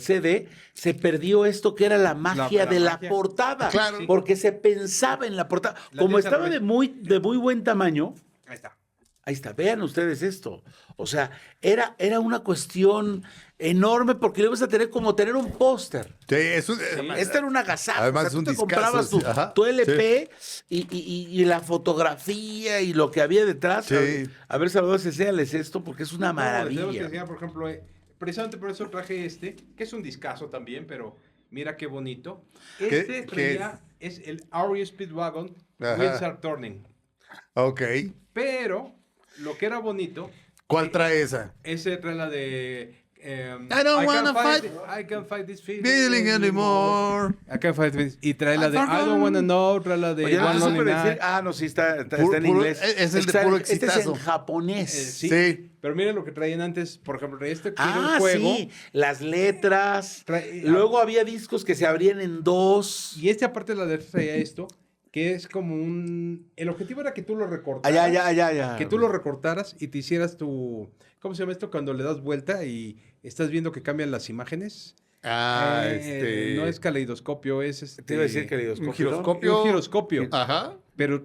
[SPEAKER 2] CD, se perdió esto que era la magia
[SPEAKER 1] la
[SPEAKER 2] de la
[SPEAKER 1] magia.
[SPEAKER 2] portada.
[SPEAKER 3] Claro.
[SPEAKER 2] Porque se pensaba en la portada.
[SPEAKER 1] La
[SPEAKER 2] Como
[SPEAKER 1] tienes al
[SPEAKER 2] estaba
[SPEAKER 1] revés.
[SPEAKER 2] de muy buen tamaño,
[SPEAKER 1] Ahí está.
[SPEAKER 2] ahí está, vean ustedes esto. O sea, era una cuestión enorme porque lo ibas a tener como tener un póster.
[SPEAKER 3] Sí, eso
[SPEAKER 2] Esta era una agasajo.
[SPEAKER 3] Además,
[SPEAKER 2] o sea,
[SPEAKER 3] un
[SPEAKER 2] tú te
[SPEAKER 3] discazo,
[SPEAKER 2] comprabas
[SPEAKER 3] sí, ajá,
[SPEAKER 2] tu LP y la fotografía y lo que había detrás.
[SPEAKER 3] Sí.
[SPEAKER 2] A ver, Salvador, enséñales esto porque es una
[SPEAKER 1] No, les tenemos que
[SPEAKER 2] maravilla.
[SPEAKER 1] enseñar, por ejemplo, precisamente por eso traje que es un discazo también, pero mira qué bonito.
[SPEAKER 3] ¿Qué-
[SPEAKER 1] Este
[SPEAKER 3] qué
[SPEAKER 1] traía, es el REO Speedwagon
[SPEAKER 3] Ajá.
[SPEAKER 1] Wheels Are Turning.
[SPEAKER 3] Ok.
[SPEAKER 1] Pero lo que era bonito,
[SPEAKER 3] ¿Cuál trae esa?
[SPEAKER 1] ese trae la de...
[SPEAKER 3] I don't wanna fight
[SPEAKER 1] I can't fight this
[SPEAKER 3] Feeling anymore.
[SPEAKER 1] I can't fight this. Y trae la de I don't wanna know, trae la de
[SPEAKER 2] Oye, no
[SPEAKER 1] One
[SPEAKER 2] te
[SPEAKER 1] Lonely
[SPEAKER 2] supe
[SPEAKER 1] Night.
[SPEAKER 2] decir. Ah, no, sí, está en
[SPEAKER 3] Puro-
[SPEAKER 2] inglés.
[SPEAKER 3] es el de
[SPEAKER 2] Está-
[SPEAKER 3] puro
[SPEAKER 2] Este es en
[SPEAKER 3] exitazo.
[SPEAKER 2] japonés.
[SPEAKER 1] Sí,
[SPEAKER 3] Sí.
[SPEAKER 1] pero miren lo que traían antes, por ejemplo, este que era
[SPEAKER 2] Ah,
[SPEAKER 1] un juego.
[SPEAKER 2] sí, las letras.
[SPEAKER 1] Trae-
[SPEAKER 2] Luego había discos que se abrían en dos.
[SPEAKER 1] Y este aparte de la letra traía esto, que es como un... El objetivo era que tú lo recortaras.
[SPEAKER 2] Allá.
[SPEAKER 1] Que tú lo recortaras y te hicieras tu... ¿Cómo se llama esto? Cuando le das vuelta y estás viendo que cambian las imágenes.
[SPEAKER 3] Ah,
[SPEAKER 1] No es caleidoscopio, es este...
[SPEAKER 2] Te iba a decir caleidoscopio,
[SPEAKER 3] un
[SPEAKER 2] ¿no?
[SPEAKER 3] giroscopio.
[SPEAKER 1] Un giroscopio.
[SPEAKER 3] Ajá.
[SPEAKER 1] Pero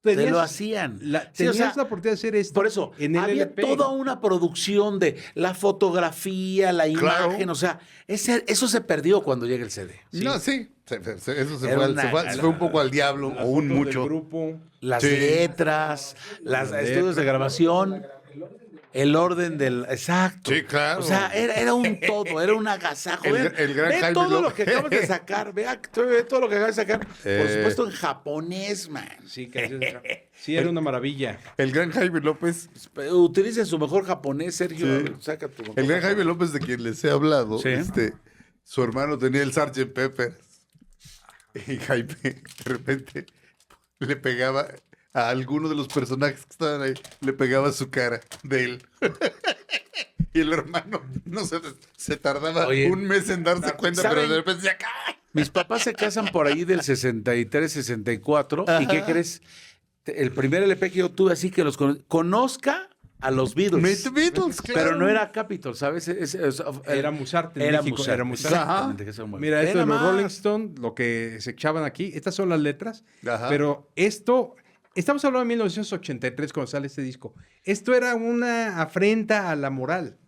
[SPEAKER 2] Te
[SPEAKER 1] tenías,
[SPEAKER 2] lo hacían.
[SPEAKER 1] tenías
[SPEAKER 2] Sí, o sea,
[SPEAKER 1] la oportunidad de hacer esto
[SPEAKER 2] por eso,
[SPEAKER 1] en el
[SPEAKER 2] había
[SPEAKER 1] LP.
[SPEAKER 2] toda una producción de la fotografía, la
[SPEAKER 3] Claro.
[SPEAKER 2] imagen, o sea, eso se perdió cuando llega el CD.
[SPEAKER 3] No, sí. Eso se
[SPEAKER 2] Era
[SPEAKER 3] fue,
[SPEAKER 2] una-
[SPEAKER 3] se fue un poco al diablo,
[SPEAKER 1] Las
[SPEAKER 3] o un
[SPEAKER 1] fotos del
[SPEAKER 3] mucho.
[SPEAKER 1] grupo.
[SPEAKER 2] Las
[SPEAKER 3] Sí.
[SPEAKER 2] letras, los estudios de grabación, el orden del... Exacto.
[SPEAKER 3] Sí, claro.
[SPEAKER 2] O sea, era un todo, era un agasajo.
[SPEAKER 3] El gran
[SPEAKER 2] Ve
[SPEAKER 3] Jaime
[SPEAKER 2] todo lo
[SPEAKER 3] López.
[SPEAKER 2] que acabas de sacar, ve todo lo que acabas de sacar. Por supuesto, en japonés, man.
[SPEAKER 1] Sí, sí, era una maravilla.
[SPEAKER 3] El gran Jaime López,
[SPEAKER 2] Utiliza su mejor japonés, Sergio.
[SPEAKER 3] Sí.
[SPEAKER 2] A ver, saca tu mejor
[SPEAKER 3] el gran Jaime
[SPEAKER 2] japonés.
[SPEAKER 3] López de quien les he hablado,
[SPEAKER 2] Sí.
[SPEAKER 3] su hermano tenía el Sgt. Pepper. Y Jaime, de repente, le pegaba a alguno de los personajes que estaban ahí, le pegaba su cara de él. Y el hermano, no sé, se tardaba
[SPEAKER 2] Oye,
[SPEAKER 3] un mes en darse cuenta, pero
[SPEAKER 2] ¿saben?
[SPEAKER 3] de repente decía, ¡ah!
[SPEAKER 2] Mis papás se casan por ahí del 63, 64. ¿Y qué crees? El primer LP que yo tuve así que los conozca a los Beatles.
[SPEAKER 3] Beatles, claro.
[SPEAKER 2] Pero no era Capitol, ¿sabes?
[SPEAKER 1] Era Musarte en
[SPEAKER 2] Era
[SPEAKER 1] México,
[SPEAKER 2] Musarte.
[SPEAKER 1] era Musarte.
[SPEAKER 2] Exactamente, que eso es muy
[SPEAKER 1] Mira,
[SPEAKER 2] bien.
[SPEAKER 1] esto de
[SPEAKER 2] Ve
[SPEAKER 1] los
[SPEAKER 2] nomás.
[SPEAKER 1] Rolling Stones, lo que se echaban aquí, estas son las letras,
[SPEAKER 3] Ajá.
[SPEAKER 1] pero esto, estamos hablando de 1983 cuando sale este disco, esto era una afrenta a la moral.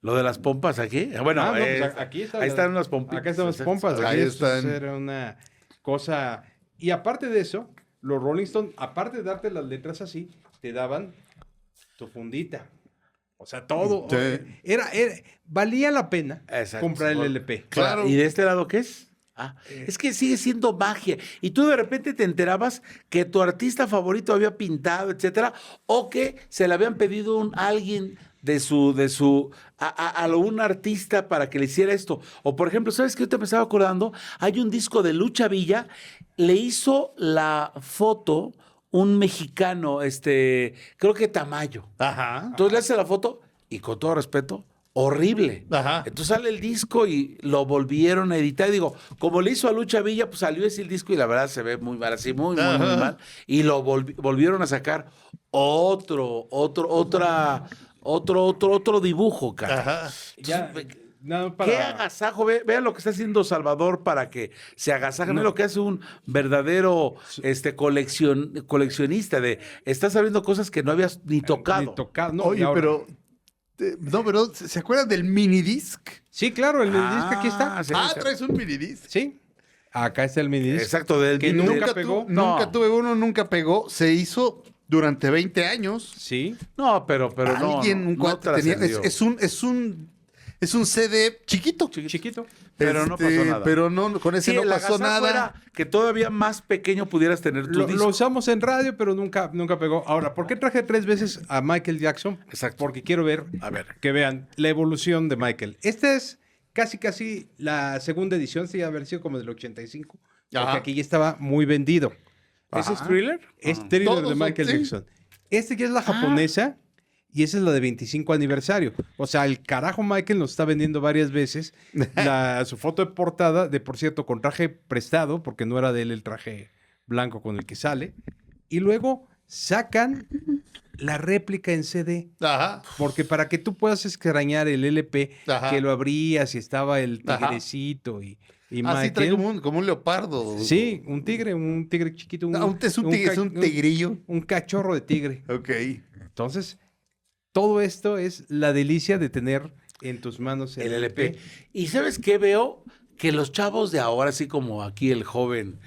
[SPEAKER 2] Lo de las pompas aquí. Bueno,
[SPEAKER 1] Ah, no, pues aquí está.
[SPEAKER 2] ahí están las pompas.
[SPEAKER 1] Acá están las pompas.
[SPEAKER 3] Ahí
[SPEAKER 1] Aquí
[SPEAKER 3] están.
[SPEAKER 1] era una cosa. Y aparte de eso, los Rolling Stones, aparte de darte las letras así, te daban tu fundita. O sea, todo.
[SPEAKER 3] Sí.
[SPEAKER 1] Valía la pena
[SPEAKER 2] Exacto.
[SPEAKER 1] comprar el LP.
[SPEAKER 3] Claro.
[SPEAKER 2] ¿Y de este lado qué es? Es que sigue siendo magia. Y tú de repente te enterabas que tu artista favorito había pintado, etcétera, o que se le habían pedido a alguien a un artista para que le hiciera esto. O por ejemplo, ¿sabes qué? Yo te me estaba acordando, hay un disco de Lucha Villa, le hizo la foto un mexicano, creo que Tamayo.
[SPEAKER 3] Ajá.
[SPEAKER 2] Entonces le hace la foto y con todo respeto, horrible.
[SPEAKER 3] Ajá.
[SPEAKER 2] Entonces sale el disco y lo volvieron a editar. Digo, como le hizo a Lucha Villa, pues salió ese el disco y la verdad se ve muy mal, así muy mal. Y lo volvieron a sacar otro dibujo, cara.
[SPEAKER 3] Ajá.
[SPEAKER 1] Ya, nada
[SPEAKER 2] ¿Qué
[SPEAKER 1] para.
[SPEAKER 2] agasajo? Vean lo que está haciendo Salvador para que se agasajen. No. Es lo que hace un verdadero coleccionista. Estás sabiendo cosas que no habías ni tocado.
[SPEAKER 1] Ni tocado. No,
[SPEAKER 3] Oye,
[SPEAKER 1] y ahora-
[SPEAKER 3] pero... No, pero ¿se acuerdan del minidisc?
[SPEAKER 1] Sí, claro, el minidisc aquí está.
[SPEAKER 2] sí,
[SPEAKER 3] Ah,
[SPEAKER 2] sí.
[SPEAKER 3] traes un minidisc.
[SPEAKER 1] Sí. Acá está el minidisc.
[SPEAKER 2] Exacto, del
[SPEAKER 1] Que
[SPEAKER 2] vinil.
[SPEAKER 1] nunca pegó.
[SPEAKER 2] No.
[SPEAKER 3] Nunca tuve uno, nunca pegó. Se hizo durante 20 años.
[SPEAKER 1] Sí.
[SPEAKER 2] No, pero no.
[SPEAKER 3] Alguien, un
[SPEAKER 2] no
[SPEAKER 3] cuate tenía...
[SPEAKER 2] trascendió.
[SPEAKER 3] Es un CD chiquito.
[SPEAKER 1] Chiquito.
[SPEAKER 2] Pero no pasó nada.
[SPEAKER 3] Pero no, con ese
[SPEAKER 2] Sí,
[SPEAKER 3] no
[SPEAKER 2] el
[SPEAKER 3] pasó
[SPEAKER 2] agasajo
[SPEAKER 3] nada.
[SPEAKER 2] era que todavía más pequeño pudieras tener tu
[SPEAKER 1] Lo
[SPEAKER 2] disco.
[SPEAKER 1] usamos en radio, pero nunca pegó. Ahora, ¿por qué traje 3 veces a Michael Jackson?
[SPEAKER 2] Exacto.
[SPEAKER 1] Porque quiero ver, que vean la evolución de Michael. Esta es casi la segunda edición, sí, haber sido como del 85. Porque
[SPEAKER 3] Ajá.
[SPEAKER 1] aquí ya estaba muy vendido.
[SPEAKER 2] ¿Ese es Thriller?
[SPEAKER 1] Es Thriller
[SPEAKER 3] Todos
[SPEAKER 1] de
[SPEAKER 3] son,
[SPEAKER 1] Michael
[SPEAKER 3] sí.
[SPEAKER 1] Jackson. Este que es la japonesa y esa es la de 25 aniversario. O sea, el carajo Michael nos está vendiendo varias veces su foto de portada, por cierto, con traje prestado, porque no era de él el traje blanco con el que sale. Y luego sacan la réplica en CD.
[SPEAKER 3] Ajá.
[SPEAKER 1] Porque para que tú puedas extrañar el LP,
[SPEAKER 3] Ajá.
[SPEAKER 1] que lo abrías y estaba el
[SPEAKER 3] Ajá.
[SPEAKER 1] tigrecito y
[SPEAKER 3] Así
[SPEAKER 1] Michael.
[SPEAKER 3] trae como un leopardo.
[SPEAKER 1] Sí, un tigre chiquito.
[SPEAKER 3] Es un tigre, es un tigrillo.
[SPEAKER 1] Un cachorro de tigre.
[SPEAKER 3] Ok.
[SPEAKER 1] Entonces, todo esto es la delicia de tener en tus manos
[SPEAKER 2] El LP. ¿Y sabes qué veo? Que los chavos de ahora, así como aquí el joven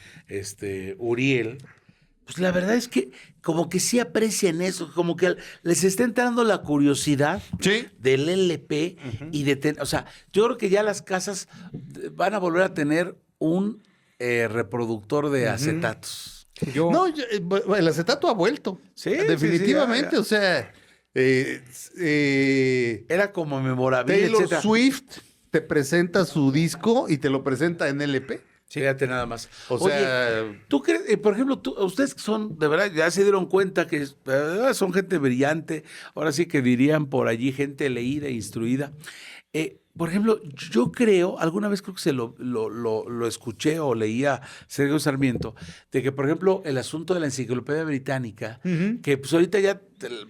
[SPEAKER 2] Uriel, pues la verdad es que como que sí aprecian eso, como que les está entrando la curiosidad
[SPEAKER 3] Sí.
[SPEAKER 2] del LP y o sea, yo creo que ya las casas van a volver a tener un reproductor de acetatos.
[SPEAKER 1] Yo,
[SPEAKER 3] No, el acetato ha vuelto.
[SPEAKER 2] Sí,
[SPEAKER 3] Definitivamente.
[SPEAKER 2] sí, ya.
[SPEAKER 3] O sea,
[SPEAKER 2] Era como memorable,
[SPEAKER 3] Taylor
[SPEAKER 2] etcétera.
[SPEAKER 3] Swift te presenta su disco y te lo presenta en LP.
[SPEAKER 2] Fíjate nada más.
[SPEAKER 3] O
[SPEAKER 2] Oye,
[SPEAKER 3] sea,
[SPEAKER 2] ¿tú crees, por ejemplo, ustedes que son, de verdad, ya se dieron cuenta que son gente brillante, ahora sí que dirían por allí gente leída e instruida? Por ejemplo, yo creo, alguna vez creo que se lo escuché o leía Sergio Sarmiento, de que, por ejemplo, el asunto de la enciclopedia británica, que pues ahorita ya,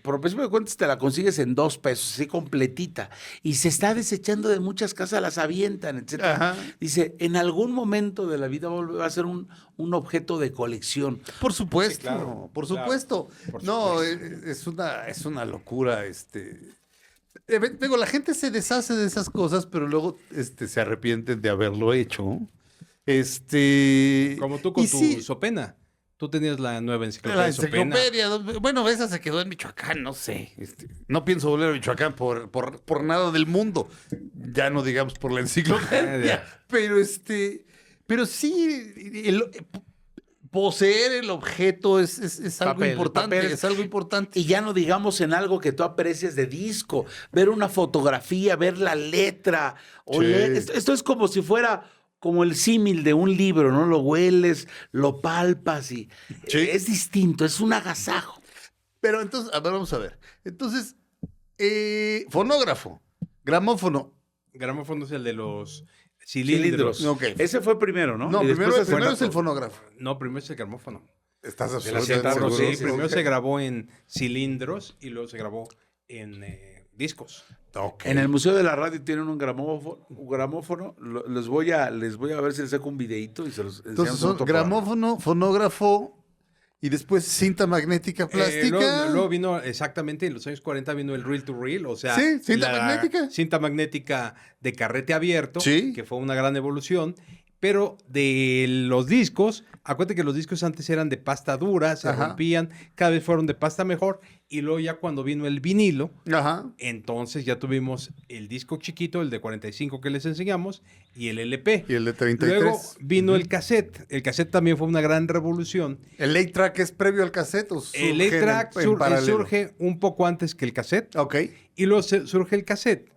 [SPEAKER 2] por principio de cuentas, te la consigues en $2, así completita, y se está desechando de muchas casas, las avientan, etcétera.
[SPEAKER 3] Ajá.
[SPEAKER 2] Dice, en algún momento de la vida va a ser un objeto de colección.
[SPEAKER 3] por supuesto,
[SPEAKER 1] Sí, claro,
[SPEAKER 3] por
[SPEAKER 1] claro,
[SPEAKER 3] supuesto.
[SPEAKER 1] por
[SPEAKER 3] No,
[SPEAKER 1] supuesto.
[SPEAKER 3] es una locura. Digo, la gente se deshace de esas cosas, pero luego se arrepienten de haberlo hecho.
[SPEAKER 1] como tú con
[SPEAKER 3] y
[SPEAKER 1] tu
[SPEAKER 3] sí,
[SPEAKER 1] Sopena. Tú tenías la nueva enciclopedia
[SPEAKER 3] la
[SPEAKER 1] de Sopena.
[SPEAKER 3] enciclopedia, bueno, esa se quedó en Michoacán, no sé. No pienso volver a Michoacán por nada del mundo. Ya no digamos por la enciclopedia. Pero sí, poseer el objeto es algo
[SPEAKER 2] Papel,
[SPEAKER 3] importante.
[SPEAKER 2] papel.
[SPEAKER 3] Es algo importante.
[SPEAKER 2] Y ya no digamos en algo que tú aprecias de disco, ver una fotografía, ver la letra, o
[SPEAKER 3] Sí.
[SPEAKER 2] leer. Esto es como si fuera como el símil de un libro, ¿no? Lo hueles, lo palpas y
[SPEAKER 3] Sí.
[SPEAKER 2] es distinto, es un agasajo.
[SPEAKER 3] Pero entonces, a ver, vamos a ver. Entonces, fonógrafo, gramófono.
[SPEAKER 1] Gramófono es el de los cilindros.
[SPEAKER 3] Ok.
[SPEAKER 2] Ese fue primero, ¿no?
[SPEAKER 3] No,
[SPEAKER 2] Y
[SPEAKER 3] primero
[SPEAKER 2] después
[SPEAKER 3] es el
[SPEAKER 2] acetato.
[SPEAKER 3] fonógrafo.
[SPEAKER 1] No, primero es el gramófono.
[SPEAKER 3] ¿Estás
[SPEAKER 1] El
[SPEAKER 3] absolutamente
[SPEAKER 1] acetato,
[SPEAKER 3] seguro?
[SPEAKER 1] sí. Primero se grabó en cilindros y luego se grabó en discos.
[SPEAKER 3] Ok.
[SPEAKER 2] En el Museo de la Radio tienen un gramófono. Les voy a ver si les saco un videito y se los
[SPEAKER 3] Entonces
[SPEAKER 2] enseñamos
[SPEAKER 3] son
[SPEAKER 2] en otro programa.
[SPEAKER 3] gramófono, fonógrafo Y después cinta magnética plástica.
[SPEAKER 1] Luego vino, exactamente, en los años 40 vino el reel to reel, o sea,
[SPEAKER 3] Sí, cinta magnética.
[SPEAKER 1] Cinta magnética de carrete abierto,
[SPEAKER 3] Sí.
[SPEAKER 1] que fue una gran evolución. Pero de los discos, acuérdate que los discos antes eran de pasta dura, se
[SPEAKER 3] Ajá.
[SPEAKER 1] rompían, cada vez fueron de pasta mejor. Y luego ya cuando vino el vinilo,
[SPEAKER 3] Ajá.
[SPEAKER 1] entonces ya tuvimos el disco chiquito, el de 45 que les enseñamos, y el LP.
[SPEAKER 3] Y el de 33.
[SPEAKER 1] Luego vino el cassette. El cassette también fue una gran revolución.
[SPEAKER 3] ¿El 8-track es previo al cassette o surge
[SPEAKER 1] El 8-track
[SPEAKER 3] en paralelo?
[SPEAKER 1] surge un poco antes que el cassette.
[SPEAKER 3] Ok.
[SPEAKER 1] Y luego surge el cassette.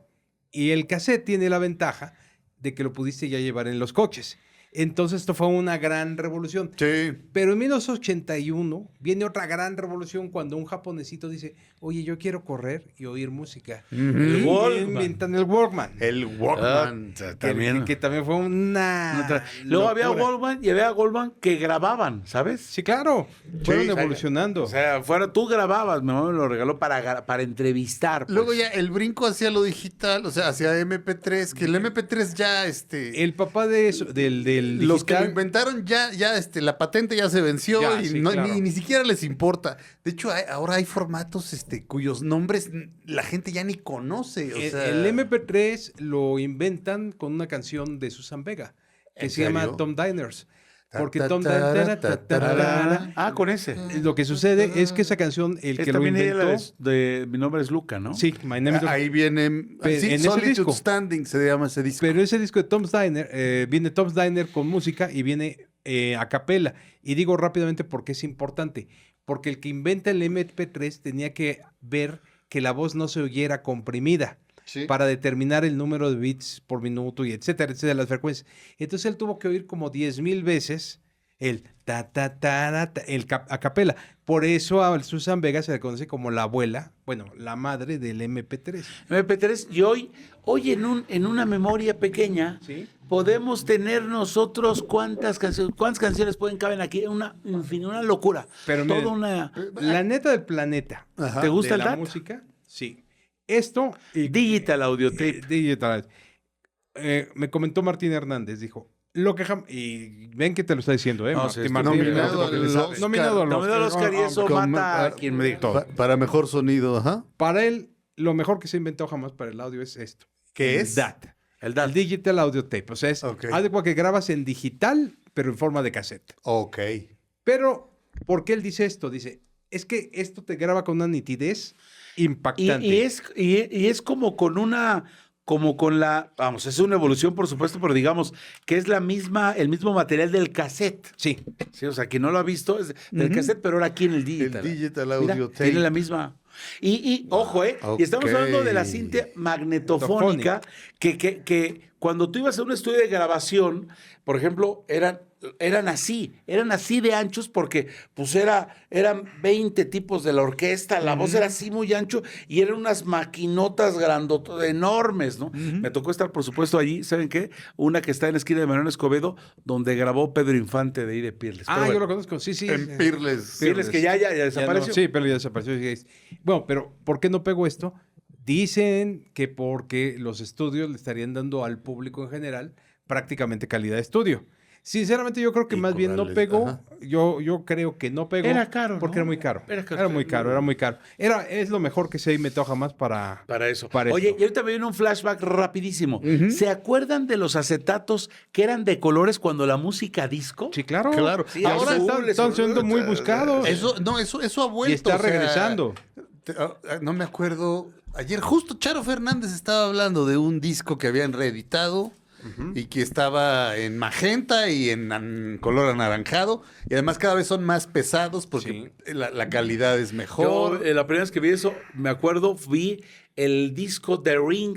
[SPEAKER 1] Y el cassette tiene la ventaja de que lo pudiste ya llevar en los coches. Entonces esto fue una gran revolución.
[SPEAKER 3] Sí.
[SPEAKER 1] Pero en 1981 viene otra gran revolución cuando un japonesito dice, oye, yo quiero correr y oír música. Y
[SPEAKER 2] Walkman.
[SPEAKER 1] inventan el Walkman.
[SPEAKER 3] El Walkman.
[SPEAKER 2] También.
[SPEAKER 1] Que también fue una...
[SPEAKER 2] Luego había
[SPEAKER 1] locura.
[SPEAKER 2] Walkman y había Walkman que grababan, ¿sabes?
[SPEAKER 1] Sí, claro. Fueron
[SPEAKER 3] Sí.
[SPEAKER 1] evolucionando.
[SPEAKER 2] O sea, tú grababas, mi mamá me lo regaló para entrevistar. pues.
[SPEAKER 3] Luego ya el brinco hacia lo digital, o sea, hacia MP3, que el MP3 ya,
[SPEAKER 1] el papá de eso, del
[SPEAKER 3] los que lo
[SPEAKER 1] digital,
[SPEAKER 3] inventaron ya, la patente ya se venció
[SPEAKER 1] Ya,
[SPEAKER 3] y
[SPEAKER 1] sí,
[SPEAKER 3] no,
[SPEAKER 1] claro.
[SPEAKER 3] ni siquiera les importa. De hecho, ahora hay formatos, cuyos nombres la gente ya ni conoce. O sea,
[SPEAKER 1] el MP3 lo inventan con una canción de Susan Vega que
[SPEAKER 3] ¿En
[SPEAKER 1] se llama
[SPEAKER 3] serio?
[SPEAKER 1] Tom Diners. Porque
[SPEAKER 3] Ta,
[SPEAKER 1] Tom
[SPEAKER 3] ta,
[SPEAKER 1] Diners...
[SPEAKER 3] ta, ta, ta,
[SPEAKER 2] Ah, con ese.
[SPEAKER 1] Lo que sucede es que esa canción, el que lo
[SPEAKER 2] También ella
[SPEAKER 1] inventó...
[SPEAKER 2] de Mi nombre es Luca, ¿no?
[SPEAKER 1] Sí, My Name is...
[SPEAKER 3] ahí viene
[SPEAKER 1] Pero en ese
[SPEAKER 3] Solitude
[SPEAKER 1] disco.
[SPEAKER 3] Standing se llama ese disco.
[SPEAKER 1] Pero ese disco de Tom's Diner, viene Tom's Diner con música y viene a capela. Y digo rápidamente porque es importante. Porque el que inventa el MP3 tenía que ver que la voz no se oyera comprimida
[SPEAKER 3] Sí.
[SPEAKER 1] para determinar el número de bits por minuto y etcétera, etcétera, las frecuencias. Entonces él tuvo que oír como 10,000 veces el a capela. Por eso a Susan Vega se le conoce como la abuela, bueno, la madre del MP3.
[SPEAKER 2] MP3 y hoy en una memoria pequeña
[SPEAKER 1] Sí.
[SPEAKER 2] podemos tener nosotros cuántas canciones pueden caber aquí, una locura.
[SPEAKER 1] Pero
[SPEAKER 2] toda
[SPEAKER 1] miren,
[SPEAKER 2] una
[SPEAKER 1] La neta del planeta.
[SPEAKER 3] Ajá.
[SPEAKER 2] ¿Te gusta
[SPEAKER 1] de
[SPEAKER 2] el
[SPEAKER 1] la
[SPEAKER 2] DAT?
[SPEAKER 1] música? Sí. Esto y
[SPEAKER 2] Digital Audio Tape.
[SPEAKER 1] digital. Me comentó Martín Hernández, dijo, lo que y ven que te lo está diciendo,
[SPEAKER 2] No,
[SPEAKER 1] Martín,
[SPEAKER 2] sí,
[SPEAKER 1] Martín
[SPEAKER 3] nominado
[SPEAKER 1] porque
[SPEAKER 3] al
[SPEAKER 1] le sabe.
[SPEAKER 3] Oscar.
[SPEAKER 1] Nominado al
[SPEAKER 2] Nominado al Oscar y eso
[SPEAKER 3] Con-
[SPEAKER 2] mata a quien me dictó.
[SPEAKER 3] Para mejor sonido, ajá.
[SPEAKER 1] Para él, lo mejor que se inventó jamás para el audio es esto.
[SPEAKER 3] ¿Qué
[SPEAKER 1] El
[SPEAKER 3] es?
[SPEAKER 1] DAT.
[SPEAKER 2] El DAT.
[SPEAKER 1] El Digital Audio Tape. O sea, es
[SPEAKER 3] Ok.
[SPEAKER 1] haz de cuenta que grabas en digital, pero en forma de cassette.
[SPEAKER 3] Ok.
[SPEAKER 1] Pero, ¿por qué él dice esto? Dice, es que esto te graba con una nitidez impactante.
[SPEAKER 2] Y es como con la, vamos, es una evolución por supuesto, pero digamos que es el mismo material del cassette.
[SPEAKER 1] Sí.
[SPEAKER 2] Sí, o sea, quien no lo ha visto es del cassette, pero ahora aquí en el digital.
[SPEAKER 3] El Digital
[SPEAKER 2] Mira,
[SPEAKER 3] Audio Tape.
[SPEAKER 2] tiene la misma. Y ojo, y estamos
[SPEAKER 3] Ok.
[SPEAKER 2] hablando de la cinta magnetofónica, que cuando tú ibas a un estudio de grabación, por ejemplo, eran así de anchos porque pues eran 20 tipos de la orquesta, la voz era así muy ancho y eran unas maquinotas grandotas, enormes, ¿no? Me tocó estar, por supuesto, allí, ¿saben qué? Una que está en la esquina de Mariano Escobedo, donde grabó Pedro Infante de ahí de Pirles.
[SPEAKER 1] Ah,
[SPEAKER 2] Pero
[SPEAKER 1] yo
[SPEAKER 2] bueno,
[SPEAKER 1] lo conozco, sí, sí.
[SPEAKER 3] En Pirles.
[SPEAKER 2] Pirles que ya
[SPEAKER 1] Ya
[SPEAKER 2] desapareció.
[SPEAKER 1] no, sí, pero ya desapareció. Sí. Bueno, pero ¿por qué no pegó esto? Dicen que porque los estudios le estarían dando al público en general prácticamente calidad de estudio. Sinceramente, yo creo que
[SPEAKER 3] Y
[SPEAKER 1] más bien no
[SPEAKER 3] cobrarles,
[SPEAKER 1] pegó.
[SPEAKER 3] ajá.
[SPEAKER 1] Yo creo que no pegó.
[SPEAKER 2] Era caro,
[SPEAKER 1] porque
[SPEAKER 2] ¿no?
[SPEAKER 1] era muy caro.
[SPEAKER 2] Era caro.
[SPEAKER 1] Era muy caro, era muy caro. Es lo mejor que se ha inventado jamás para
[SPEAKER 2] eso.
[SPEAKER 1] Para
[SPEAKER 2] Oye,
[SPEAKER 1] esto.
[SPEAKER 2] y ahorita me viene un flashback rapidísimo. ¿Se acuerdan de los acetatos que eran de colores cuando la música disco?
[SPEAKER 1] Sí, claro.
[SPEAKER 3] Claro.
[SPEAKER 2] Sí,
[SPEAKER 3] Ahora
[SPEAKER 1] están siendo muy buscados.
[SPEAKER 3] Eso ha vuelto.
[SPEAKER 1] Y está
[SPEAKER 3] o sea,
[SPEAKER 1] regresando.
[SPEAKER 3] no me acuerdo. Ayer justo Charo Fernández estaba hablando de un disco que habían reeditado y que estaba en magenta y en color anaranjado. Y además cada vez son más pesados porque la calidad es
[SPEAKER 2] Yo,
[SPEAKER 3] mejor.
[SPEAKER 2] la primera vez que vi eso, me acuerdo, vi el disco The Ring,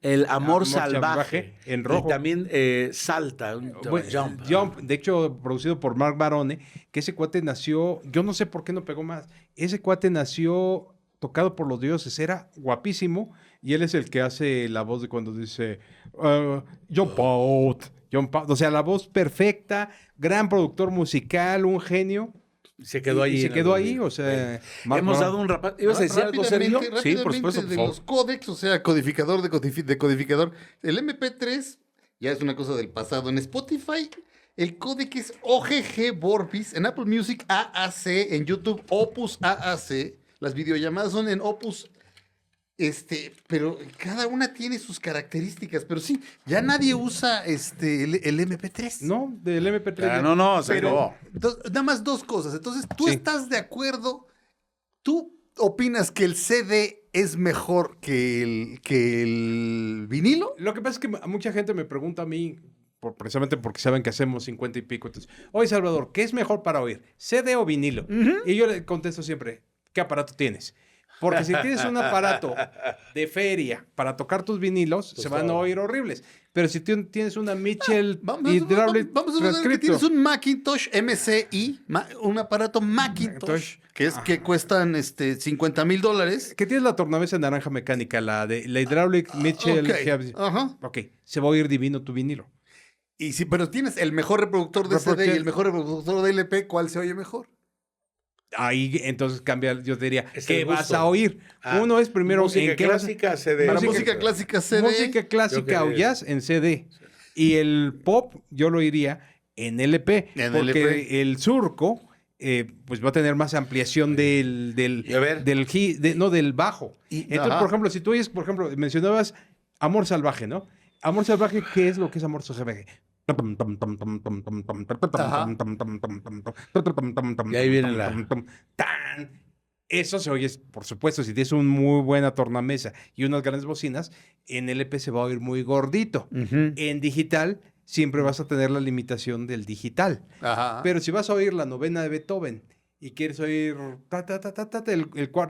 [SPEAKER 2] El Amor Salvaje.
[SPEAKER 1] en rojo.
[SPEAKER 2] Y también Salta,
[SPEAKER 1] Bueno,
[SPEAKER 2] Jump.
[SPEAKER 1] de hecho, producido por Mark Barone, que ese cuate nació, yo no sé por qué no pegó más. Ese cuate nació tocado por los dioses, era guapísimo, y él es el que hace la voz de cuando dice Jump out, Jump out. O sea, la voz perfecta, gran productor musical, un genio.
[SPEAKER 2] Se quedó ahí.
[SPEAKER 1] Y se quedó ahí, o sea... Mark
[SPEAKER 2] Hemos
[SPEAKER 1] Barone.
[SPEAKER 2] dado un rapaz. ¿Ibas a decir algo serio? Sí, por supuesto.
[SPEAKER 3] De los códecs, o sea, codificador de codificador. El MP3 ya es una cosa del pasado. En Spotify El códec es OGG Vorbis, en Apple Music AAC, en YouTube Opus AAC. Las videollamadas son en Opus, pero cada una tiene sus características. Pero sí, ya nadie usa el MP3.
[SPEAKER 1] No, del MP3.
[SPEAKER 2] Ah, no, se acabó.
[SPEAKER 3] Entonces, nada más dos cosas. Entonces, ¿tú
[SPEAKER 1] Sí.
[SPEAKER 3] estás de acuerdo? ¿Tú opinas que el CD es mejor que el vinilo?
[SPEAKER 1] Lo que pasa es que mucha gente me pregunta a mí, precisamente porque saben que hacemos 50 y pico. Entonces, oye, Salvador, ¿qué es mejor para oír? ¿CD o vinilo? Y yo le contesto siempre, ¿qué aparato tienes? Porque si tienes un aparato de feria para tocar tus vinilos, se van a oír horribles. Pero si tú tienes una Mitchell Hydraulic
[SPEAKER 3] Vamos a ver que
[SPEAKER 1] Transcriptor,
[SPEAKER 3] tienes un Macintosh MCI, un aparato Macintosh, que cuestan $50,000.
[SPEAKER 1] que tienes la tornamesa naranja mecánica, la Hydraulic Mitchell.
[SPEAKER 3] Ajá.
[SPEAKER 1] Ok, se va a oír divino tu vinilo.
[SPEAKER 3] Y sí, pero tienes el mejor reproductor de CD y el mejor reproductor de LP, ¿cuál se oye mejor?
[SPEAKER 1] Ahí entonces cambia, yo te diría,
[SPEAKER 2] Es
[SPEAKER 1] ¿qué
[SPEAKER 2] el
[SPEAKER 1] vas
[SPEAKER 2] gusto.
[SPEAKER 1] a oír? Uno es primero
[SPEAKER 2] música
[SPEAKER 1] en qué vas a-
[SPEAKER 2] clásica, CD.
[SPEAKER 3] Para
[SPEAKER 1] Música-
[SPEAKER 3] música clásica CD.
[SPEAKER 1] música clásica o
[SPEAKER 2] Yo que-
[SPEAKER 1] jazz en CD. Y el pop yo lo iría en LP.
[SPEAKER 3] En
[SPEAKER 1] porque
[SPEAKER 3] LP.
[SPEAKER 1] el surco pues va a tener más ampliación del
[SPEAKER 2] Y a ver.
[SPEAKER 1] del bajo. Entonces,
[SPEAKER 3] ajá.
[SPEAKER 1] por ejemplo, si tú oyes, por ejemplo, mencionabas Amor Salvaje, ¿no? Amor Salvaje, ¿qué es lo que es Amor Salvaje?
[SPEAKER 2] Y ahí viene la-
[SPEAKER 1] Tan. Eso se oye, por supuesto, si tienes una muy buena tornamesa y unas grandes bocinas, en LP se va a oír muy gordito. En digital siempre vas a tener la limitación del digital.
[SPEAKER 3] Ajá.
[SPEAKER 1] Pero si vas a oír la novena de Beethoven y quieres oír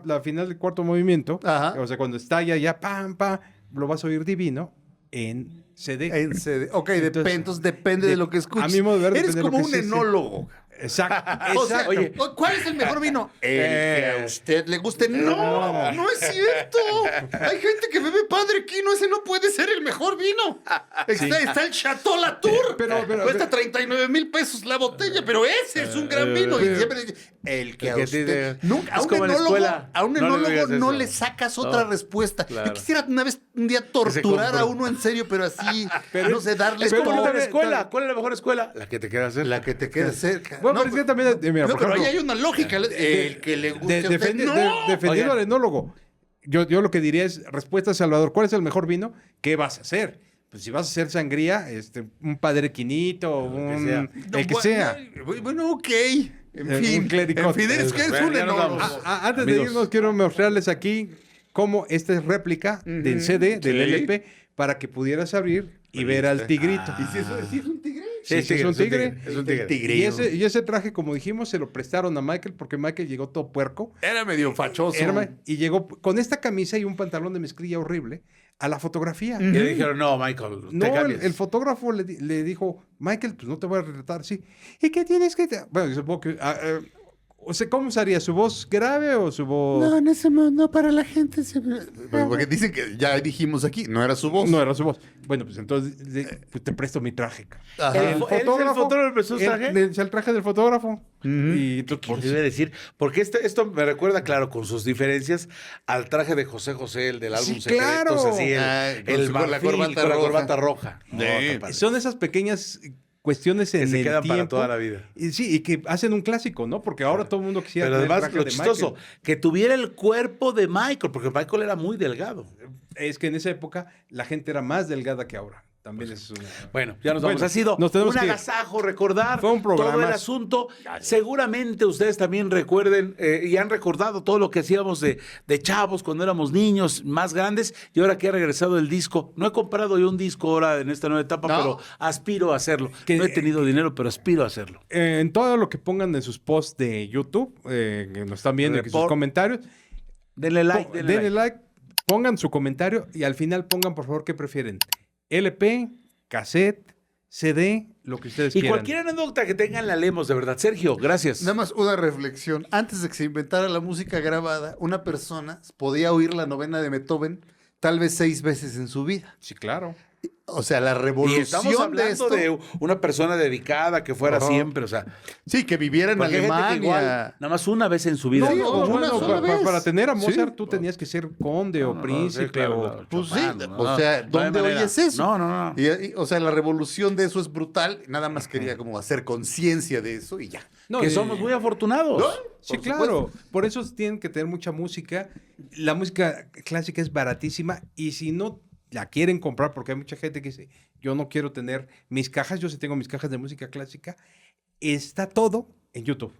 [SPEAKER 1] la final del cuarto movimiento,
[SPEAKER 3] Ajá.
[SPEAKER 1] o sea, cuando estalla ya, pam, pam, lo vas a oír divino en CD.
[SPEAKER 3] En CD. Ok,
[SPEAKER 1] Entonces,
[SPEAKER 3] depende de lo que escuches.
[SPEAKER 1] a mi modo de ver,
[SPEAKER 3] Eres
[SPEAKER 1] depende de
[SPEAKER 3] como
[SPEAKER 1] lo
[SPEAKER 3] un
[SPEAKER 1] que sí, sí.
[SPEAKER 3] enólogo.
[SPEAKER 1] Exacto.
[SPEAKER 3] O sea,
[SPEAKER 1] exacto.
[SPEAKER 3] oye, ¿cuál es el mejor vino? El que a usted le guste. No, no es cierto. Hay gente que bebe Padre Quino, ese no puede ser el mejor vino. Está el Chateau Latour. Cuesta 39,000 pesos la botella, pero ese es un gran vino. Y siempre dice, el que a
[SPEAKER 2] que
[SPEAKER 3] usted.
[SPEAKER 2] tiene-
[SPEAKER 3] Nunca, a
[SPEAKER 2] es
[SPEAKER 3] un
[SPEAKER 2] como en la
[SPEAKER 3] enólogo,
[SPEAKER 2] escuela.
[SPEAKER 3] a un
[SPEAKER 2] No le
[SPEAKER 3] enólogo
[SPEAKER 2] digas
[SPEAKER 3] no
[SPEAKER 2] eso.
[SPEAKER 3] le sacas otra
[SPEAKER 2] No,
[SPEAKER 3] respuesta.
[SPEAKER 2] claro.
[SPEAKER 3] Yo quisiera un día torturar a
[SPEAKER 2] compró.
[SPEAKER 3] uno en serio, pero así,
[SPEAKER 1] Pero
[SPEAKER 3] no sé, darle
[SPEAKER 2] Es como
[SPEAKER 3] todo.
[SPEAKER 2] en la escuela. ¿Cuál es la mejor escuela? La que te queda cerca.
[SPEAKER 3] La que te quede cerca.
[SPEAKER 1] Bueno,
[SPEAKER 3] No,
[SPEAKER 1] pero es que también, mira,
[SPEAKER 3] no,
[SPEAKER 1] por
[SPEAKER 3] pero ahí
[SPEAKER 1] ejemplo,
[SPEAKER 3] hay una lógica. El que le guste a usted.
[SPEAKER 1] defendiendo
[SPEAKER 2] Oigan.
[SPEAKER 1] al enólogo. Yo lo que diría es, respuesta, Salvador, ¿cuál es el mejor vino? ¿Qué vas a hacer? Pues si vas a hacer sangría, un Padre Quinito,
[SPEAKER 2] sea.
[SPEAKER 1] el que sea.
[SPEAKER 3] Bueno, ok. En
[SPEAKER 1] Un
[SPEAKER 3] fin,
[SPEAKER 1] clericote.
[SPEAKER 3] en fin, es que eres
[SPEAKER 2] Bueno,
[SPEAKER 3] un
[SPEAKER 2] ya nos
[SPEAKER 3] enólogo.
[SPEAKER 2] vamos.
[SPEAKER 1] Antes de
[SPEAKER 2] Amigos.
[SPEAKER 1] irnos, quiero mostrarles aquí cómo esta es réplica del CD, del
[SPEAKER 3] sí.
[SPEAKER 1] LP, para que pudieras abrir y ver al tigrito.
[SPEAKER 3] ¿Y si es un tigre?
[SPEAKER 1] Sí, sí, es un tigre.
[SPEAKER 2] Es un tigre.
[SPEAKER 3] Tigre.
[SPEAKER 1] Y ese traje, como dijimos, se lo prestaron a Michael porque Michael llegó todo puerco.
[SPEAKER 3] Era medio fachoso.
[SPEAKER 1] Y llegó con esta camisa y un pantalón de mezclilla horrible a la fotografía.
[SPEAKER 2] Y le dijeron, no, Michael, te
[SPEAKER 1] No,
[SPEAKER 2] cambies.
[SPEAKER 1] el fotógrafo le dijo, Michael, pues no te voy a retratar, sí. ¿Y qué tienes que...? Bueno, supongo que... o sea, ¿cómo usaría? ¿Su voz grave o su voz...?
[SPEAKER 3] No, en ese momento, no para la gente. Porque dicen que ya dijimos aquí, no era su voz.
[SPEAKER 1] No era su voz. Bueno, pues entonces pues te presto mi traje.
[SPEAKER 3] Ajá.
[SPEAKER 2] ¿Él es el fotógrafo prestó su traje?
[SPEAKER 1] El traje del fotógrafo. Y entonces,
[SPEAKER 2] ¿Qué le iba a decir? Porque esto me recuerda, claro, con sus diferencias, al traje de José José, el del álbum
[SPEAKER 1] Sí,
[SPEAKER 2] Secretos,
[SPEAKER 1] claro.
[SPEAKER 2] así,
[SPEAKER 3] Con la
[SPEAKER 2] marfil,
[SPEAKER 3] corbata
[SPEAKER 2] con la
[SPEAKER 3] roja.
[SPEAKER 2] corbata roja. No, está padre.
[SPEAKER 1] son esas pequeñas cuestiones en
[SPEAKER 2] Que se
[SPEAKER 1] el
[SPEAKER 2] quedan para
[SPEAKER 1] tiempo.
[SPEAKER 2] toda la vida.
[SPEAKER 1] Y sí, y que hacen un clásico, ¿no? Porque ahora todo el mundo quisiera
[SPEAKER 2] Pero
[SPEAKER 1] tener
[SPEAKER 2] además,
[SPEAKER 1] traje
[SPEAKER 2] lo
[SPEAKER 1] de
[SPEAKER 2] chistoso,
[SPEAKER 1] Michael.
[SPEAKER 2] que tuviera el cuerpo de Michael, porque Michael era muy delgado.
[SPEAKER 1] Es que en esa época la gente era más delgada que ahora. También es una...
[SPEAKER 2] Bueno, ya nos vamos.
[SPEAKER 1] Bueno,
[SPEAKER 2] Ha sido
[SPEAKER 1] nos tenemos
[SPEAKER 2] un
[SPEAKER 1] que ir.
[SPEAKER 2] agasajo recordar
[SPEAKER 1] Fue un
[SPEAKER 2] todo el
[SPEAKER 1] programazo.
[SPEAKER 2] asunto. Seguramente ustedes también recuerden y han recordado todo lo que hacíamos de chavos cuando éramos niños, más grandes, y ahora que ha regresado el disco. No he comprado yo un disco ahora en esta nueva etapa,
[SPEAKER 3] No.
[SPEAKER 2] pero aspiro a hacerlo.
[SPEAKER 1] Que-
[SPEAKER 2] no he tenido dinero, pero aspiro a hacerlo.
[SPEAKER 1] En todo lo que pongan en sus posts de YouTube, que nos están viendo, y que sus
[SPEAKER 2] Report.
[SPEAKER 1] comentarios,
[SPEAKER 2] Denle like,
[SPEAKER 1] denle like, pongan su comentario y al final pongan, por favor, qué prefieren. LP, cassette, CD, lo que ustedes
[SPEAKER 2] Y
[SPEAKER 1] quieran.
[SPEAKER 2] cualquier anécdota que tengan la leemos, de verdad. Sergio, gracias.
[SPEAKER 3] Nada más una reflexión. Antes de que se inventara la música grabada, una persona podía oír la novena de Beethoven tal vez 6 veces en su vida.
[SPEAKER 1] Sí, claro.
[SPEAKER 3] O sea, la
[SPEAKER 2] Y
[SPEAKER 3] revolución
[SPEAKER 2] estamos
[SPEAKER 3] de
[SPEAKER 2] hablando
[SPEAKER 3] esto.
[SPEAKER 2] de una persona dedicada que fuera
[SPEAKER 3] Ajá.
[SPEAKER 2] siempre, o sea,
[SPEAKER 3] Sí, que viviera en
[SPEAKER 2] porque hay gente que
[SPEAKER 3] Alemania.
[SPEAKER 2] igual, nada más una vez en su vida.
[SPEAKER 3] No,
[SPEAKER 1] Sí,
[SPEAKER 3] no,
[SPEAKER 1] o
[SPEAKER 3] una
[SPEAKER 1] bueno,
[SPEAKER 3] sola vez.
[SPEAKER 1] para tener a
[SPEAKER 3] Sí.
[SPEAKER 1] Mozart tú tenías que ser conde o príncipe
[SPEAKER 2] claro,
[SPEAKER 1] o...
[SPEAKER 2] claro,
[SPEAKER 3] Pues sí,
[SPEAKER 2] Chopin,
[SPEAKER 3] o sea,
[SPEAKER 2] no hay
[SPEAKER 3] ¿dónde
[SPEAKER 2] manera.
[SPEAKER 3] oyes eso?
[SPEAKER 2] No.
[SPEAKER 3] O sea, la revolución de eso es brutal. Nada más quería como hacer conciencia de eso y ya.
[SPEAKER 1] No,
[SPEAKER 2] Que
[SPEAKER 1] y-
[SPEAKER 2] somos muy afortunados.
[SPEAKER 3] ¿No?
[SPEAKER 1] Sí,
[SPEAKER 3] Por
[SPEAKER 1] claro. Por eso tienen que tener mucha música. La música clásica es baratísima y si no la quieren comprar, porque hay mucha gente que dice, yo no quiero tener mis cajas, yo sí tengo mis cajas de música clásica, está todo en YouTube.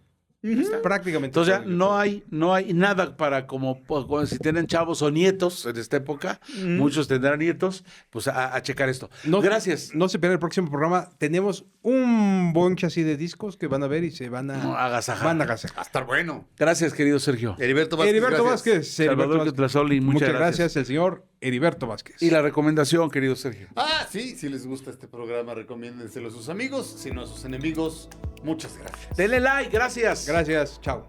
[SPEAKER 1] Está prácticamente
[SPEAKER 2] Entonces ya
[SPEAKER 1] todo en YouTube.
[SPEAKER 2] no hay nada para como si tienen chavos o nietos en esta época, muchos tendrán nietos, pues a checar esto.
[SPEAKER 1] No,
[SPEAKER 2] Gracias.
[SPEAKER 1] No se pierdan el próximo programa. Tenemos un bonche así de discos que van a ver y se van a
[SPEAKER 2] Agasajar.
[SPEAKER 1] Van a agasajar.
[SPEAKER 3] Va a estar bueno.
[SPEAKER 2] Gracias, querido Sergio.
[SPEAKER 3] Heriberto Vázquez.
[SPEAKER 1] Heriberto
[SPEAKER 3] gracias.
[SPEAKER 1] Vázquez.
[SPEAKER 2] Salvador Quetzalsoli, muchas
[SPEAKER 1] gracias, el señor Heriberto Vázquez.
[SPEAKER 2] Y la recomendación, querido Sergio.
[SPEAKER 3] Ah, sí, si les gusta este programa, recomiéndenselo a sus amigos, si no a sus enemigos. Muchas gracias.
[SPEAKER 2] Denle like, gracias.
[SPEAKER 1] Gracias, chao.